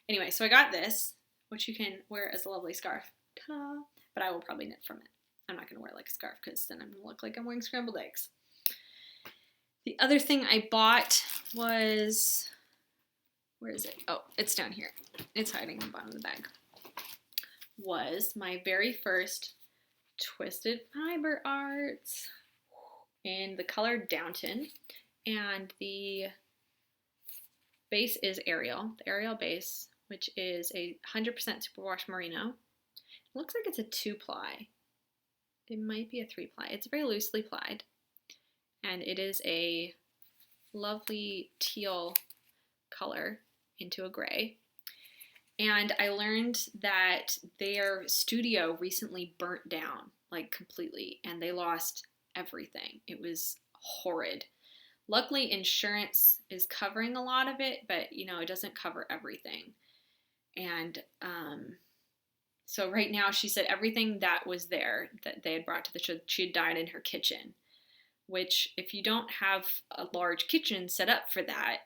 A: Anyway, so I got this, which you can wear as a lovely scarf. Ta-da! But I will probably knit from it. I'm not going to wear it like a scarf because then I'm going to look like I'm wearing scrambled eggs. The other thing I bought was, where is it? Oh, it's down here. It's hiding in the bottom of the bag. Was my very first twisted fiber arts in the color Downton. And the base is Ariel, the Ariel base, which is a 100% superwash merino. It looks like it's a 2-ply. It might be a 3-ply. It's very loosely plied. And it is a lovely teal color into a gray. And I learned that their studio recently burnt down, like completely, and they lost everything. It was horrid. Luckily, insurance is covering a lot of it, but it doesn't cover everything. And so right now, she said everything that was there that they had brought to the show, she had dyed in her kitchen, which if you don't have a large kitchen set up for that,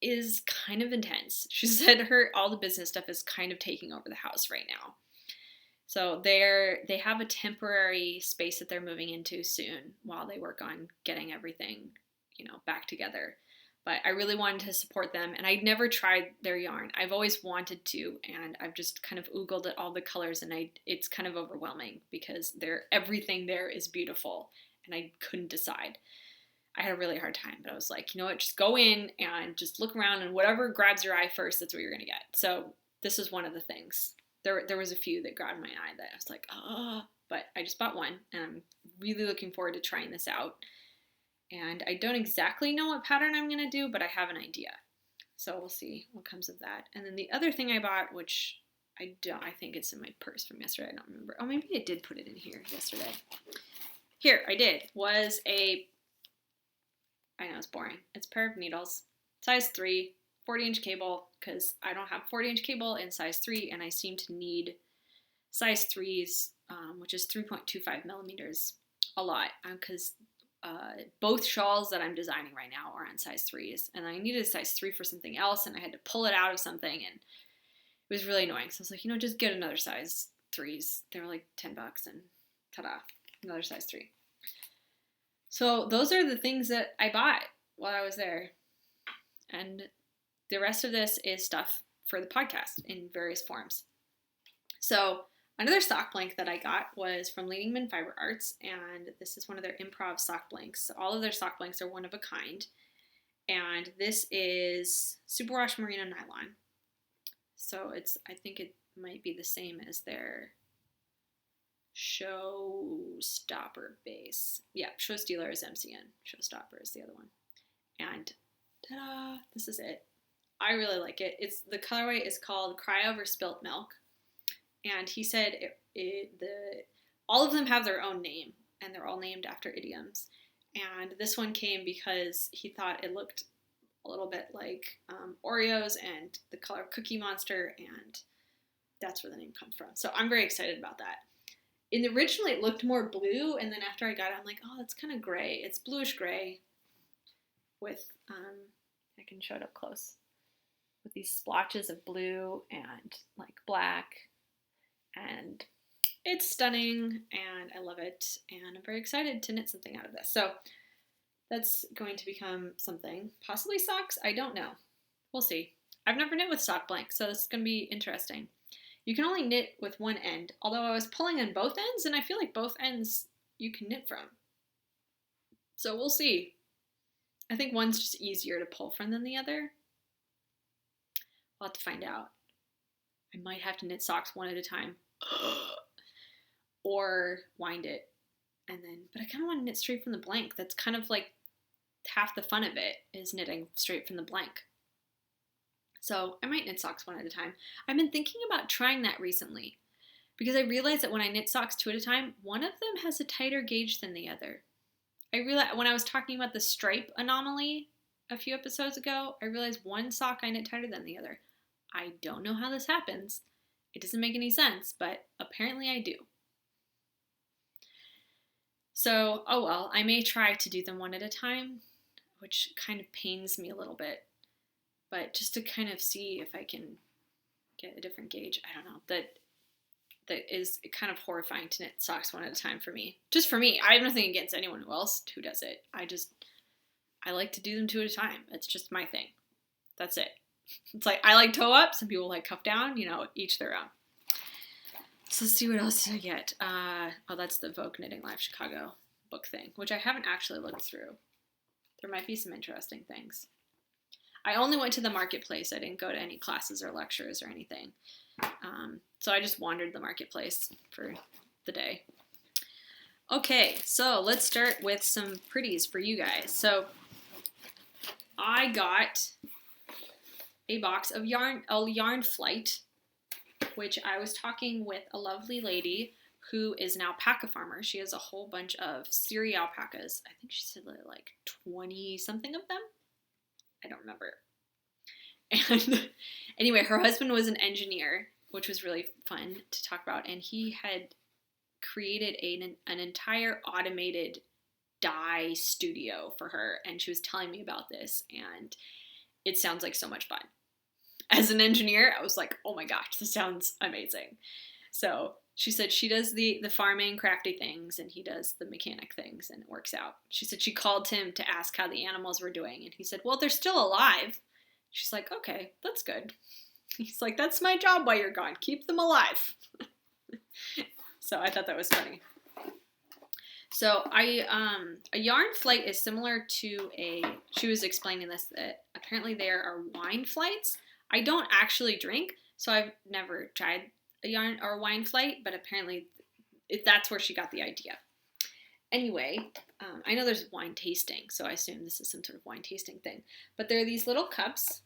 A: is kind of intense. She said all the business stuff is kind of taking over the house right now. So they have a temporary space that they're moving into soon while they work on getting everything, back together. But I really wanted to support them, and I'd never tried their yarn. I've always wanted to, and I've just kind of oogled at all the colors, and it's kind of overwhelming because everything there is beautiful, and I couldn't decide. I had a really hard time, but I was like, you know what, just go in and just look around, and whatever grabs your eye first, that's what you're going to get. So this is one of the things. There was a few that grabbed my eye that I was like, but I just bought one, and I'm really looking forward to trying this out. And I don't exactly know what pattern I'm going to do, but I have an idea. So we'll see what comes of that. And then the other thing I bought, which I think it's in my purse from yesterday, I don't remember. Oh, maybe I did put it in here yesterday. Here, I did, was I know it's boring. It's a pair of needles, size 3, 40-inch cable, because I don't have 40-inch cable in size 3, and I seem to need size 3s, which is 3.25 millimeters, a lot, because both shawls that I'm designing right now are on size 3s, and I needed a size 3 for something else, and I had to pull it out of something, and it was really annoying. So I was like, just get another size 3s. They were like $10, and ta-da, another size 3. So those are the things that I bought while I was there. And the rest of this is stuff for the podcast in various forms. So another sock blank that I got was from Leading Men Fiber Arts, and this is one of their improv sock blanks. So all of their sock blanks are one of a kind. And this is superwash merino nylon. So I think it might be the same as their Showstopper base. Yeah, Show Stealer is MCN. Showstopper is the other one. And ta-da! This is it. I really like it. The colorway is called Cry Over Spilt Milk, and he said all of them have their own name, and they're all named after idioms. And this one came because he thought it looked a little bit like Oreos and the color Cookie Monster, and that's where the name comes from. So I'm very excited about that. Originally, it looked more blue, and then after I got it, I'm like, oh, it's kind of gray. It's bluish gray with, I can show it up close, with these splotches of blue and like black, and it's stunning, and I love it, and I'm very excited to knit something out of this. So that's going to become something. Possibly socks? I don't know. We'll see. I've never knit with sock blank, so this is going to be interesting. You can only knit with one end, although I was pulling on both ends, and I feel like both ends you can knit from. So we'll see. I think one's just easier to pull from than the other. We'll have to find out. I might have to knit socks one at a time. Or wind it. But I kind of want to knit straight from the blank. That's kind of like half the fun of it, is knitting straight from the blank. So I might knit socks one at a time. I've been thinking about trying that recently, because I realized that when I knit socks two at a time, one of them has a tighter gauge than the other. I realized when I was talking about the stripe anomaly a few episodes ago, I realized one sock I knit tighter than the other. I don't know how this happens. It doesn't make any sense, but apparently I do. So, oh well, I may try to do them one at a time, which kind of pains me a little bit. But just to kind of see if I can get a different gauge, I don't know. That is kind of horrifying to knit socks one at a time for me. Just for me. I have nothing against anyone else who does it. I like to do them two at a time. It's just my thing. That's it. It's like, I like toe up. Some people like cuff down. Each their own. So let's see, what else did I get? Oh, that's the Vogue Knitting Live Chicago book thing, which I haven't actually looked through. There might be some interesting things. I only went to the marketplace. I didn't go to any classes or lectures or anything. So I just wandered the marketplace for the day. Okay, so let's start with some pretties for you guys. So I got a box of yarn flight, which I was talking with a lovely lady who is an alpaca farmer. She has a whole bunch of Syri alpacas. I think she said like 20 something of them. I don't remember. And anyway, her husband was an engineer, which was really fun to talk about. And he had created an entire automated dye studio for her. And she was telling me about this. And it sounds like so much fun. As an engineer, I was like, oh my gosh, this sounds amazing. So she said she does the farming, crafty things, and he does the mechanic things, and it works out. She said she called him to ask how the animals were doing, and he said, well, they're still alive. She's like, okay, that's good. He's like, that's my job while you're gone. Keep them alive. So I thought that was funny. So a yarn flight is similar to she was explaining this, that apparently there are wine flights. I don't actually drink, so I've never tried a yarn or a wine flight, but apparently that's where she got the idea. Anyway, I know there's wine tasting, so I assume this is some sort of wine tasting thing. But there are these little cups.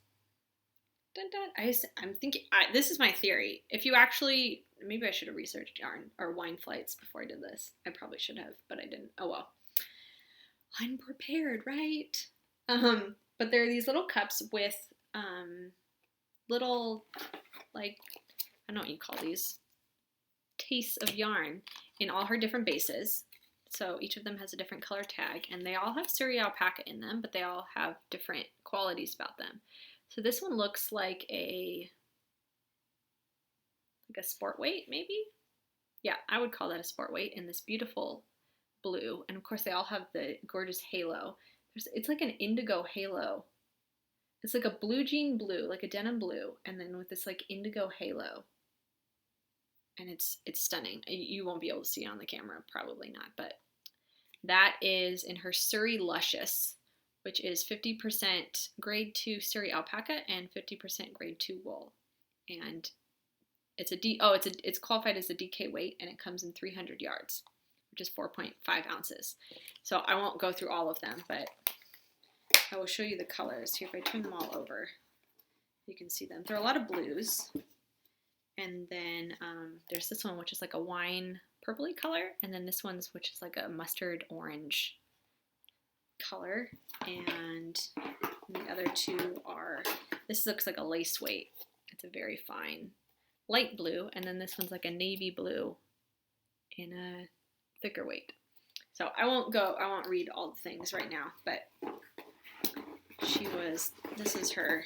A: Dun, dun. I'm thinking, this is my theory. If you actually, maybe I should have researched yarn or wine flights before I did this. I probably should have, but I didn't. Oh well. I'm prepared, right? But there are these little cups with little, like, I don't know what you call these, tastes of yarn in all her different bases. So each of them has a different color tag, and they all have Syri alpaca in them, but they all have different qualities about them. So this one looks like a sport weight, maybe? Yeah, I would call that a sport weight in this beautiful blue. And of course they all have the gorgeous halo. It's like an indigo halo. It's like a blue jean blue, like a denim blue, and then with this like indigo halo. And it's stunning. You won't be able to see it on the camera, probably not, but that is in her Surrey Luscious, which is 50% grade 2 Surrey alpaca and 50% grade 2 wool. And it's qualified as a DK weight, and it comes in 300 yards, which is 4.5 ounces. So I won't go through all of them, but I will show you the colors. Here, if I turn them all over, you can see them. There are a lot of blues. And then there's this one, which is like a wine purpley color. And then this one's, which is like a mustard orange color. And the other two are, this looks like a lace weight. It's a very fine light blue. And then this one's like a navy blue in a thicker weight. So I won't read all the things right now, but this is her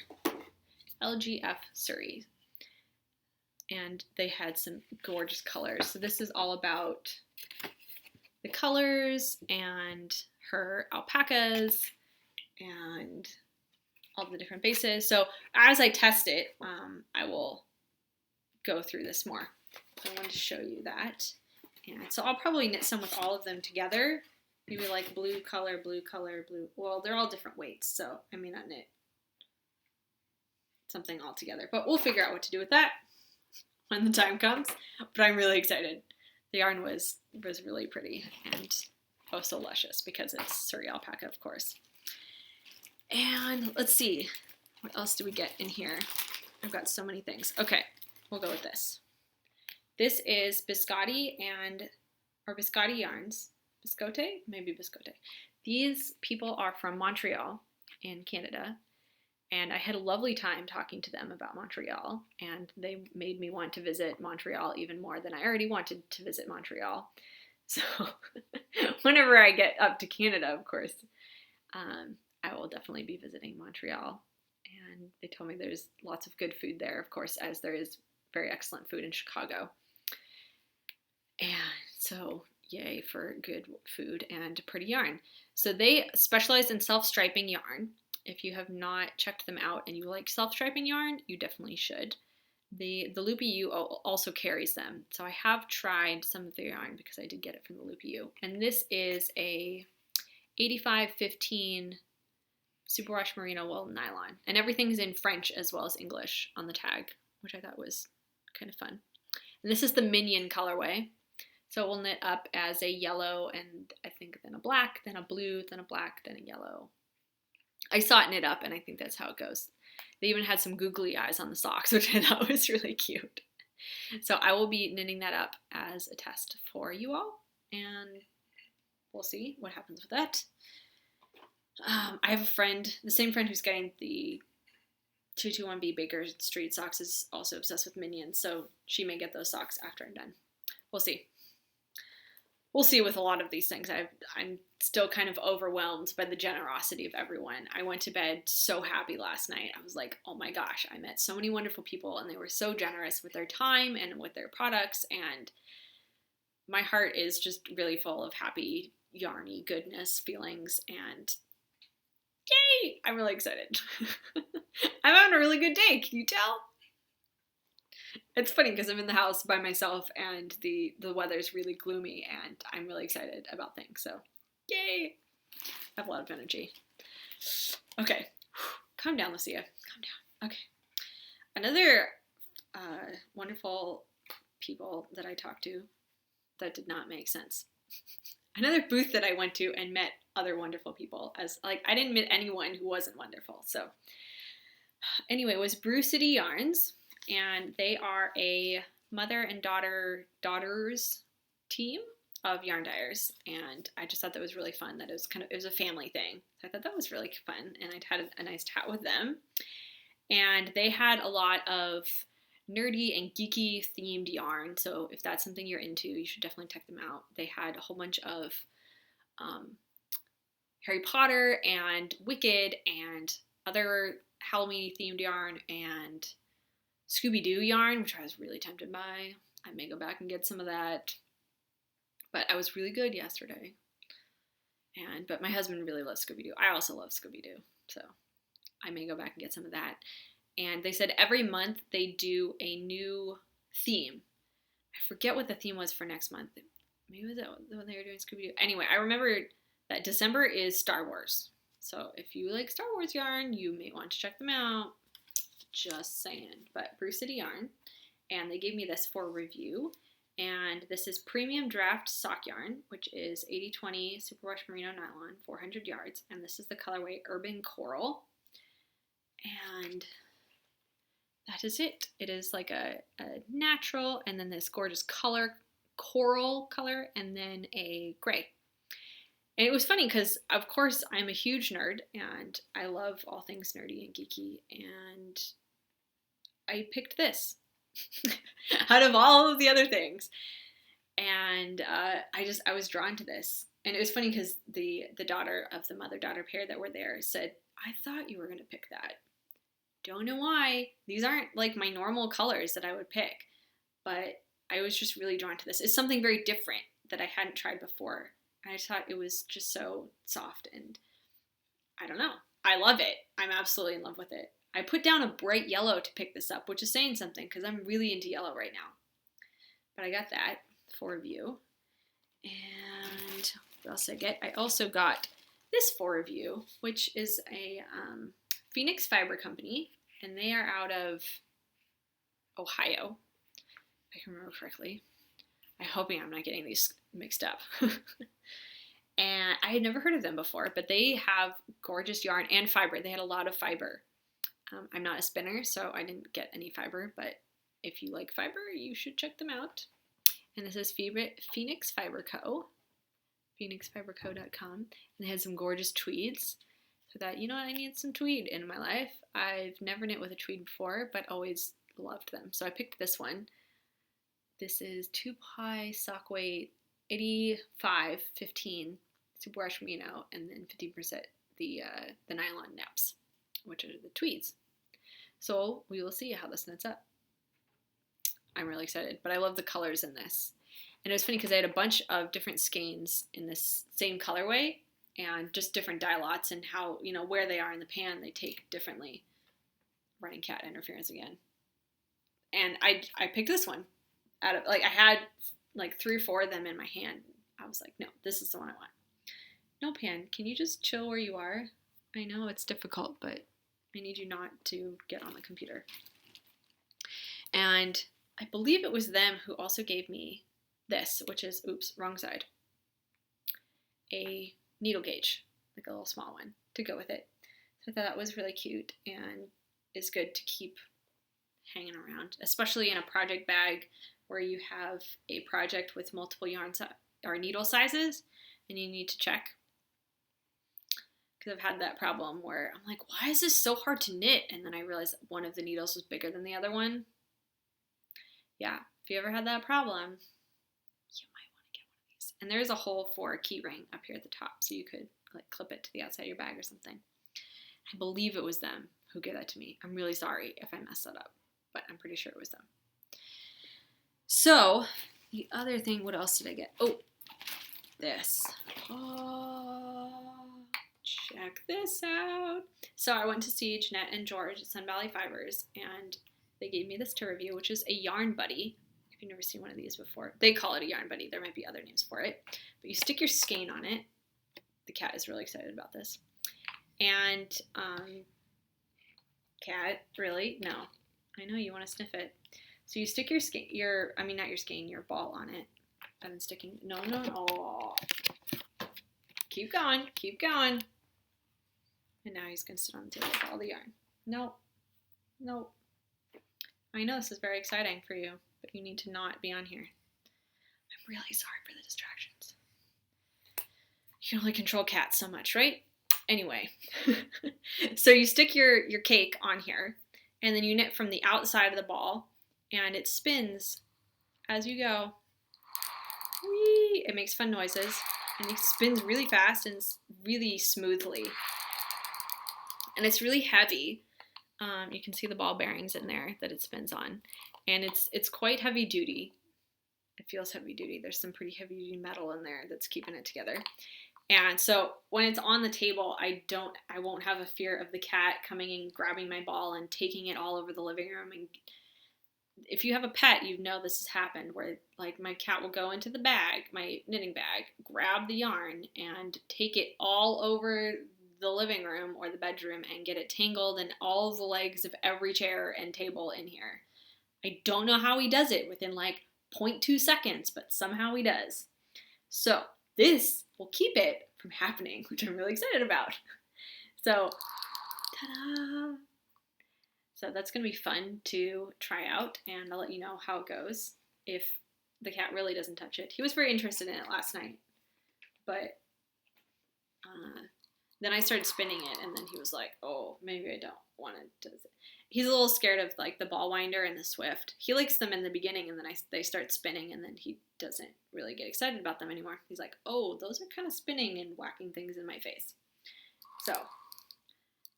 A: LGF Surrey. And they had some gorgeous colors. So this is all about the colors and her alpacas and all the different bases. So as I test it, I will go through this more. So I wanted to show you that. And so I'll probably knit some with all of them together. Maybe like blue color, blue. Well, they're all different weights, so I may not knit something all together. But we'll figure out what to do with that when the time comes. But I'm really excited. The yarn was really pretty and oh so luscious because it's Surrey alpaca, of course. And let's see, what else do we get in here? I've got so many things. Okay, we'll go with this. This is Biscotti Biscotti yarns. Biscotte? Maybe Biscotte. These people are from Montreal in Canada. And I had a lovely time talking to them about Montreal, and they made me want to visit Montreal even more than I already wanted to visit Montreal. So whenever I get up to Canada, of course, I will definitely be visiting Montreal. And they told me there's lots of good food there, of course, as there is very excellent food in Chicago. And so yay for good food and pretty yarn. So they specialize in self-striping yarn. If you have not checked them out and you like self-striping yarn, you definitely should. The Loopy U also carries them. So I have tried some of their yarn because I did get it from the Loopy U. And this is a 85-15 superwash merino wool nylon. And everything's in French as well as English on the tag, which I thought was kind of fun. And this is the Minion colorway. So we'll knit up as a yellow and I think then a black, then a blue, then a black, then a yellow. I saw it knit up, and I think that's how it goes. They even had some googly eyes on the socks, which I thought was really cute. So I will be knitting that up as a test for you all, and we'll see what happens with that. I have a friend, the same friend who's getting the 221B Baker Street socks is also obsessed with Minions, so she may get those socks after I'm done. We'll see. We'll see with a lot of these things. I'm still kind of overwhelmed by the generosity of everyone. I went to bed so happy last night. I was like, oh my gosh, I met so many wonderful people and they were so generous with their time and with their products. And my heart is just really full of happy, yarny goodness feelings. And yay, I'm really excited. I'm having a really good day. Can you tell? It's funny because I'm in the house by myself and the weather's really gloomy and I'm really excited about things. So, yay! I have a lot of energy. Okay. Calm down, Lucia. Calm down. Okay. Another wonderful people that I talked to that did not make sense. Another booth that I went to and met other wonderful people. I didn't meet anyone who wasn't wonderful. So, anyway, it was Brew City Yarns. And they are a mother and daughters team of yarn dyers. And I just thought that was really fun. That it was a family thing. So I thought that was really fun. And I'd had a nice chat with them. And they had a lot of nerdy and geeky themed yarn. So if that's something you're into, you should definitely check them out. They had a whole bunch of Harry Potter and Wicked and other Halloween themed yarn and Scooby-Doo yarn, which I was really tempted by. I may go back and get some of that. But I was really good yesterday. But my husband really loves Scooby-Doo. I also love Scooby-Doo. So I may go back and get some of that. And they said every month they do a new theme. I forget what the theme was for next month. Maybe was that when they were doing Scooby-Doo? Anyway, I remember that December is Star Wars. So if you like Star Wars yarn, you may want to check them out. Just saying. But Brew City Yarn. and they gave me this for review. And this is Premium Draft Sock Yarn, which is 80/20 Superwash Merino Nylon, 400 yards. And this is the colorway Urban Coral. And that is it. It is like a natural, and then this gorgeous color, coral color, and then a gray. And it was funny because, of course, I'm a huge nerd, and I love all things nerdy and geeky, and I picked this out of all of the other things. And I was drawn to this. And it was funny because the daughter of the mother-daughter pair that were there said, I thought you were going to pick that. Don't know why. These aren't like my normal colors that I would pick. But I was just really drawn to this. It's something very different that I hadn't tried before. I just thought it was just so soft, and I don't know. I love it. I'm absolutely in love with it. I put down a bright yellow to pick this up, which is saying something because I'm really into yellow right now. But I got that for review. And what else did I get? I also got this for review, which is a Phoenix Fiber Company, and they are out of Ohio, if I can remember correctly. I'm hoping I'm not getting these mixed up. And I had never heard of them before, but they have gorgeous yarn and fiber. They had a lot of fiber. I'm not a spinner, so I didn't get any fiber, but if you like fiber, you should check them out. And this is Phoenix Fiber Co. phoenixfiberco.com. And they had some gorgeous tweeds. So that, you know what, I need some tweed in my life. I've never knit with a tweed before, but always loved them. So I picked this one. This is 2-ply sock weight, 85/15 superwash merino, and then 15% the nylon neps, which are the tweeds. So we will see how this knits up. I'm really excited, but I love the colors in this. And it was funny because I had a bunch of different skeins in this same colorway, and just different dye lots, and how, you know, where they are in the pan, they take differently. Running cat interference again. And I picked this one. Out of, like, I had like 3 or 4 of them in my hand. I was like, no, this is the one I want. No, Pan, can you just chill where you are? I know it's difficult, but I need you not to get on the computer. And I believe it was them who also gave me this, which is, oops, wrong side, a needle gauge, like a little small one, to go with it. So I thought that was really cute and is good to keep hanging around, especially in a project bag where you have a project with multiple yarn or needle sizes and you need to check. Because I've had that problem where I'm like, why is this so hard to knit? And then I realized that one of the needles was bigger than the other one. Yeah, if you ever had that problem, you might want to get one of these. And there's a hole for a key ring up here at the top, so you could like clip it to the outside of your bag or something. I believe it was them who gave that to me. I'm really sorry if I messed that up, but I'm pretty sure it was them. So, the other thing, what else did I get? Oh, this. Oh, check this out. So I went to see Jeanette and George at Sun Valley Fibers, and they gave me this to review, which is a yarn buddy. If you've never seen one of these before, they call it a yarn buddy. There might be other names for it, but you stick your skein on it. The cat is really excited about this. And, cat, really? No. I know you want to sniff it. So you stick your ball on it. I've been sticking, no. Keep going. And now he's going to sit on the table with all the yarn. Nope. I know this is very exciting for you, but you need to not be on here. I'm really sorry for the distractions. You can only control cats so much, right? Anyway, so you stick your cake on here, and then you knit from the outside of the ball, and it spins as you go. Whee! It makes fun noises, and it spins really fast and really smoothly. And it's really heavy. You can see the ball bearings in there that it spins on, and it's quite heavy duty. It feels heavy duty. There's some pretty heavy duty metal in there that's keeping it together. And so when it's on the table, I won't have a fear of the cat coming and grabbing my ball and taking it all over the living room. And if you have a pet, you know this has happened, where like my cat will go into the bag, my knitting bag, grab the yarn and take it all over the living room or the bedroom and get it tangled in all the legs of every chair and table in here. I don't know how he does it within like 0.2 seconds, but somehow he does. So this will keep it from happening, which I'm really excited about. So, ta-da! So that's going to be fun to try out, and I'll let you know how it goes if the cat really doesn't touch it. He was very interested in it last night, but then I started spinning it, and then he was like, oh, maybe I don't want to do it. He's a little scared of like the ball winder and the Swift. He likes them in the beginning, and then they start spinning, and then he doesn't really get excited about them anymore. He's like, oh, those are kind of spinning and whacking things in my face. So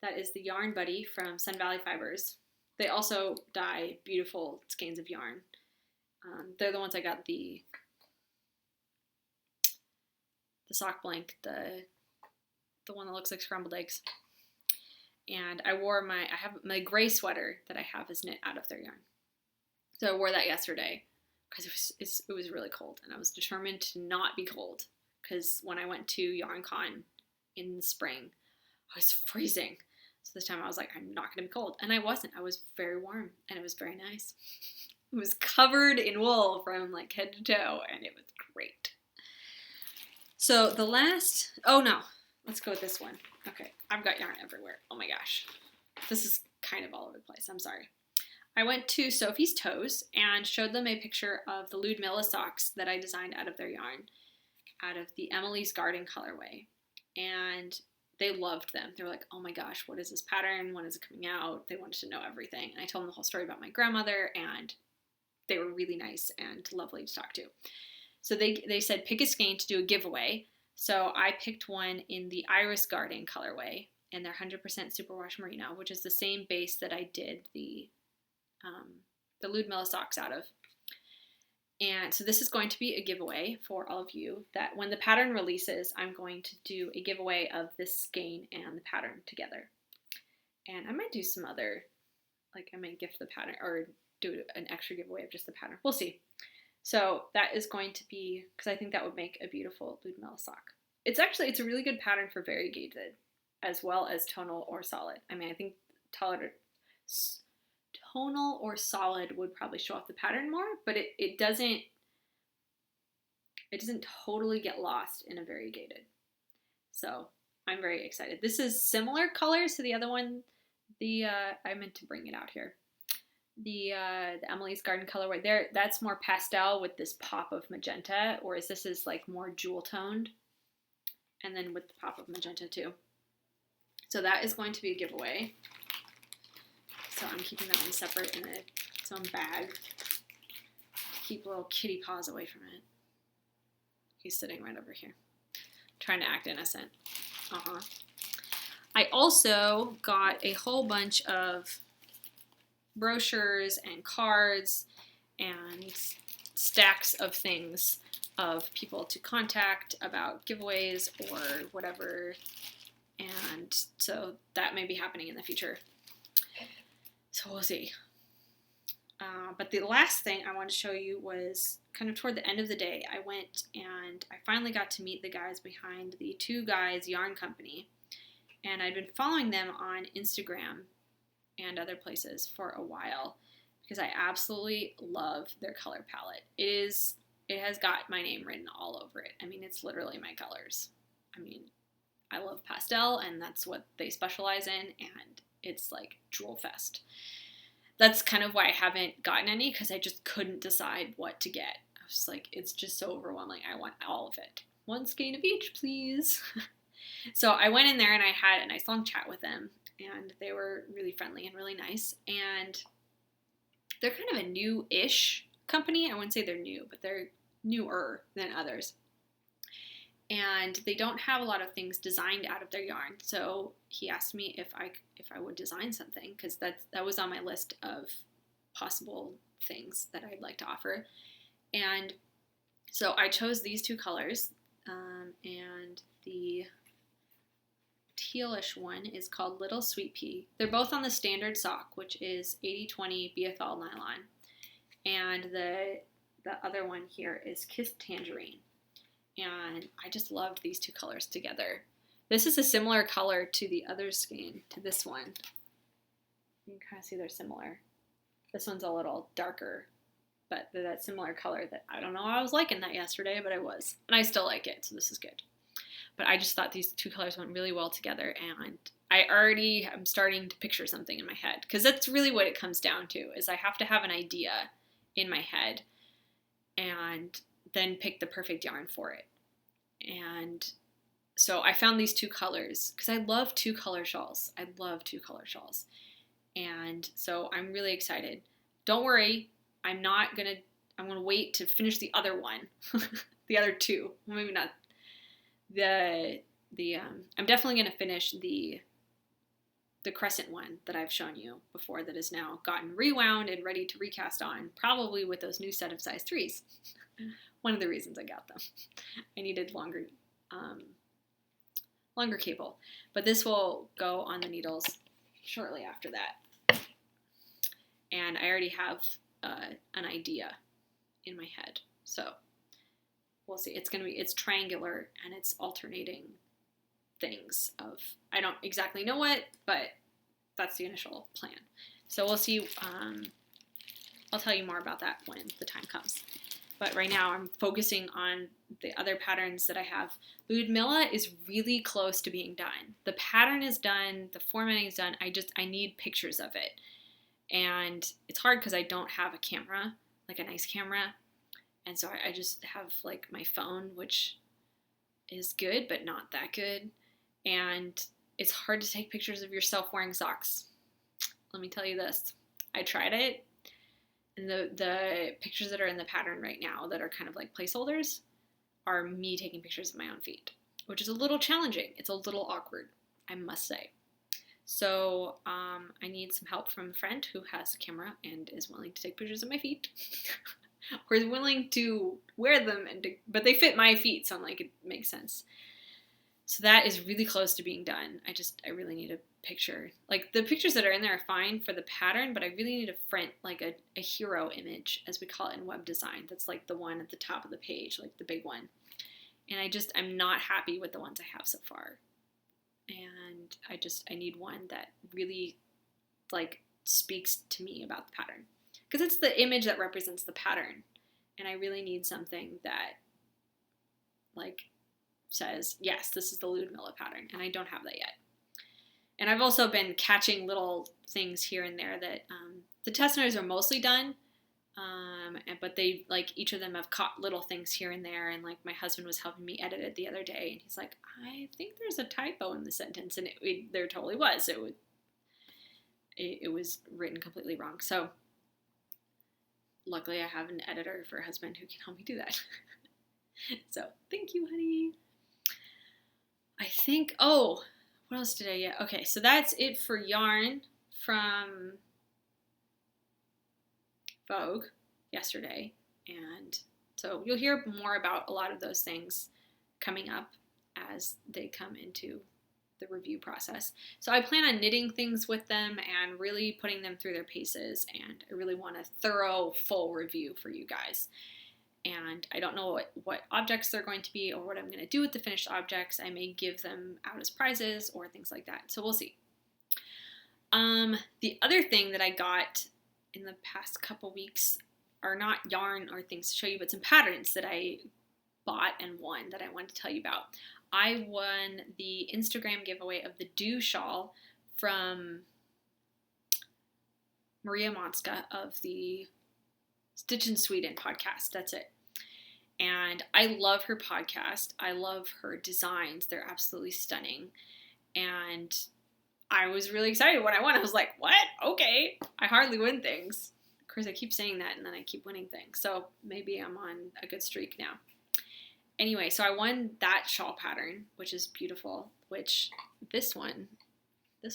A: that is the Yarn Buddy from Sun Valley Fibers. They also dye beautiful skeins of yarn. They're the ones I got the sock blank, the one that looks like scrambled eggs. And I have my gray sweater that I have is knit out of their yarn. So I wore that yesterday because it was really cold, and I was determined to not be cold because when I went to YarnCon in the spring, I was freezing. So this time I was like, I'm not going to be cold. And I wasn't. I was very warm, and it was very nice. It was covered in wool from like head to toe, and it was great. So the last, oh no, let's go with this one. Okay, I've got yarn everywhere. Oh my gosh. This is kind of all over the place. I'm sorry. I went to Sophie's Toes and showed them a picture of the Ludmilla socks that I designed out of their yarn, out of the Emily's Garden colorway. And they loved them. They were like, oh my gosh, what is this pattern? When is it coming out? They wanted to know everything. And I told them the whole story about my grandmother, and they were really nice and lovely to talk to. So they said pick a skein to do a giveaway. So I picked one in the Iris Garden colorway, and they're 100% superwash merino, which is the same base that I did the Ludmilla socks out of. And so this is going to be a giveaway for all of you that when the pattern releases, I'm going to do a giveaway of this skein and the pattern together. And I might do some other, like I might gift the pattern or do an extra giveaway of just the pattern. We'll see. So that is going to be, because I think that would make a beautiful Ludmilla sock. It's a really good pattern for variegated as well as tonal or solid. I mean, I think tonal or solid would probably show off the pattern more, but it doesn't totally get lost in a variegated. So I'm very excited. This is similar colors to the other one. I meant to bring it out here. The Emily's Garden colorway there, that's more pastel with this pop of magenta, whereas this is like more jewel toned, and then with the pop of magenta too. So that is going to be a giveaway. So I'm keeping that one separate in its own bag to keep little kitty paws away from it. He's sitting right over here, trying to act innocent. I also got a whole bunch of brochures and cards and stacks of things of people to contact about giveaways or whatever, and so that may be happening in the future, so we'll see. But the last thing I wanted to show you was kind of toward the end of the day. I went and I finally got to meet the guys behind the Two Guys Yarn Company, and I'd been following them on Instagram and other places for a while because I absolutely love their color palette. It has got my name written all over it. I mean, it's literally my colors. I mean, I love pastel, and that's what they specialize in, and it's like jewel fest. That's kind of why I haven't gotten any, because I just couldn't decide what to get. I was like, it's just so overwhelming. I want all of it. One skein of each, please. So I went in there and I had a nice long chat with them, and they were really friendly and really nice. And they're kind of a new-ish company. I wouldn't say they're new, but they're newer than others. And they don't have a lot of things designed out of their yarn. So he asked me if I would design something, because that was on my list of possible things that I'd like to offer. And so I chose these two colors, and the tealish one is called Little Sweet Pea. They're both on the standard sock, which is 80/20 Biathol nylon, and the other one here is Kissed Tangerine. And I just loved these two colors together. This is a similar color to the other skein, to this one. You can kind of see they're similar. This one's a little darker, but they're that similar color that I don't know I was liking that yesterday, but I was. And I still like it, so this is good. But I just thought these two colors went really well together, and I already am starting to picture something in my head, because that's really what it comes down to, is I have to have an idea in my head and then pick the perfect yarn for it. And so I found these two colors because I love two color shawls. I love two color shawls. And so I'm really excited. Don't worry, I'm gonna wait to finish the other one. The other two. Well, maybe not. I'm definitely gonna finish the crescent one that I've shown you before that has now gotten rewound and ready to recast on, probably with those new set of size 3s. One of the reasons I got them. I needed longer cable. But this will go on the needles shortly after that. And I already have an idea in my head. So we'll see. It's triangular and it's alternating things of, I don't exactly know what, but that's the initial plan. So we'll see. I'll tell you more about that when the time comes. But right now I'm focusing on the other patterns that I have. Ludmilla is really close to being done. The pattern is done, the formatting is done. I need pictures of it. And it's hard because I don't have a camera, like a nice camera. And so I just have like my phone, which is good, but not that good. And it's hard to take pictures of yourself wearing socks. Let me tell you this. I tried it. And the pictures that are in the pattern right now that are kind of like placeholders are me taking pictures of my own feet, which is a little challenging. It's a little awkward, I must say. So I need some help from a friend who has a camera and is willing to take pictures of my feet. Or is willing to wear them, but they fit my feet, so I'm like, it makes sense. So that is really close to being done. I really need a picture. Like, the pictures that are in there are fine for the pattern, but I really need a print, like a hero image, as we call it in web design. That's like the one at the top of the page, like the big one. And I'm not happy with the ones I have so far. And I need one that really, like, speaks to me about the pattern. Because it's the image that represents the pattern. And I really need something that, like, says, yes, this is the Ludmilla pattern. And I don't have that yet. And I've also been catching little things here and there that the test knitters are mostly done. But they, like, each of them have caught little things here and there. And, like, my husband was helping me edit it the other day. And he's like, I think there's a typo in the sentence. And there totally was. It was written completely wrong. So luckily I have an editor for a husband who can help me do that. So thank you, honey. I think, what else did I get? Okay, so that's it for yarn from Vogue yesterday. And so you'll hear more about a lot of those things coming up as they come into the review process. So I plan on knitting things with them and really putting them through their paces. And I really want a thorough, full review for you guys. And I don't know what objects they're going to be or what I'm going to do with the finished objects. I may give them out as prizes or things like that. So we'll see. The other thing that I got in the past couple weeks are not yarn or things to show you, but some patterns that I bought and won that I wanted to tell you about. I won the Instagram giveaway of the Dew shawl from Maria Monska of the Stitch in Sweden podcast. That's it. And I love her podcast. I love her designs. They're absolutely stunning. And I was really excited when I won. I was like, what? Okay. I hardly win things. Of course, I keep saying that and then I keep winning things. So maybe I'm on a good streak now. Anyway, so I won that shawl pattern, which is beautiful, which this one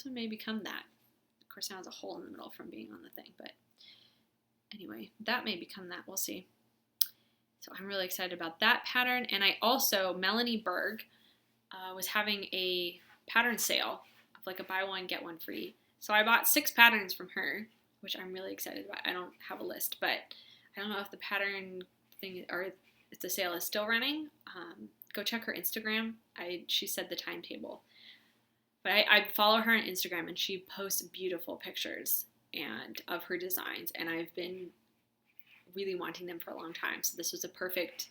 A: may become that. Of course, now has a hole in the middle from being on the thing, but anyway, that may become that. We'll see. So I'm really excited about that pattern. And I also, Melanie Berg was having a pattern sale of like a buy one, get one free. So I bought 6 patterns from her, which I'm really excited about. I don't have a list, but I don't know if the pattern thing or if the sale is still running. Go check her Instagram. She said the timetable. But I follow her on Instagram and she posts beautiful pictures. and of her designs, and I've been really wanting them for a long time. So this was a perfect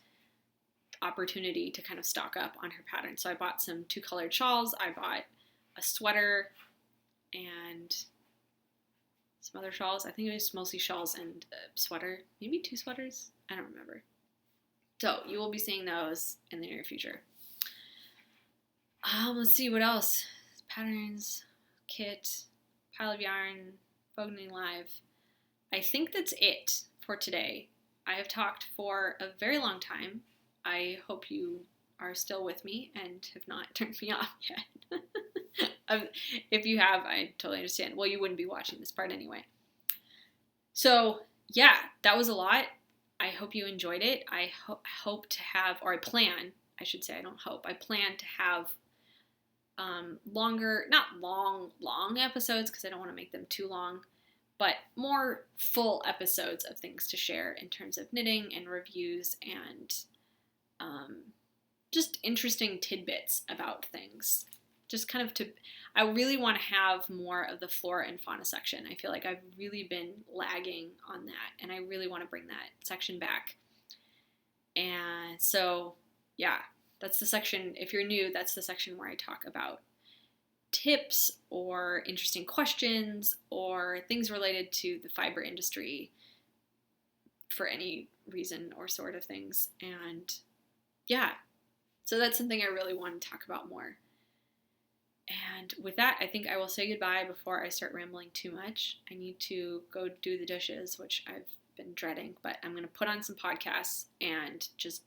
A: opportunity to kind of stock up on her pattern. So I bought some 2-colored shawls. I bought a sweater and some other shawls. I think it was mostly shawls and a sweater, maybe 2 sweaters. I don't remember. So you will be seeing those in the near future. Let's see what else. Patterns, kit, pile of yarn, Foggy Live. I think that's it for today. I have talked for a very long time. I hope you are still with me and have not turned me off yet. If you have, I totally understand. Well, you wouldn't be watching this part anyway. So, yeah, that was a lot. I hope you enjoyed it. I hope to have, or I plan, I should say, I don't hope, I plan to have longer, not long episodes, because I don't want to make them too long, but more full episodes of things to share in terms of knitting and reviews and just interesting tidbits about things. Just kind of I really want to have more of the flora and fauna section. I feel like I've really been lagging on that, and I really want to bring that section back. And so, yeah, that's the section, if you're new, that's the section where I talk about tips or interesting questions or things related to the fiber industry for any reason or sort of things. And yeah, so that's something I really want to talk about more. And with that, I think I will say goodbye before I start rambling too much. I need to go do the dishes, which I've been dreading, but I'm going to put on some podcasts and just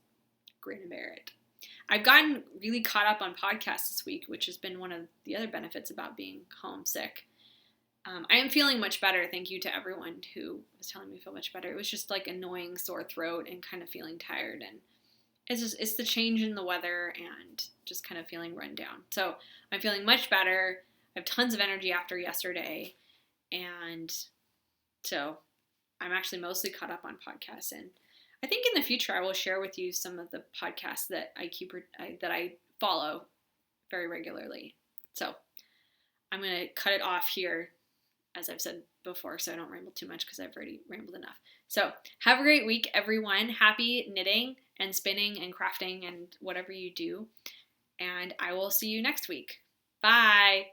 A: grin and bear it. I've gotten really caught up on podcasts this week, which has been one of the other benefits about being homesick. I am feeling much better. Thank you to everyone who was telling me I feel much better. It was just like annoying sore throat and kind of feeling tired, and it's the change in the weather and just kind of feeling run down. So I'm feeling much better. I have tons of energy after yesterday, and so I'm actually mostly caught up on podcasts. And I think in the future I will share with you some of the podcasts that I follow very regularly. So I'm going to cut it off here, as I've said before, so I don't ramble too much because I've already rambled enough. So have a great week, everyone. Happy knitting and spinning and crafting and whatever you do. And I will see you next week. Bye.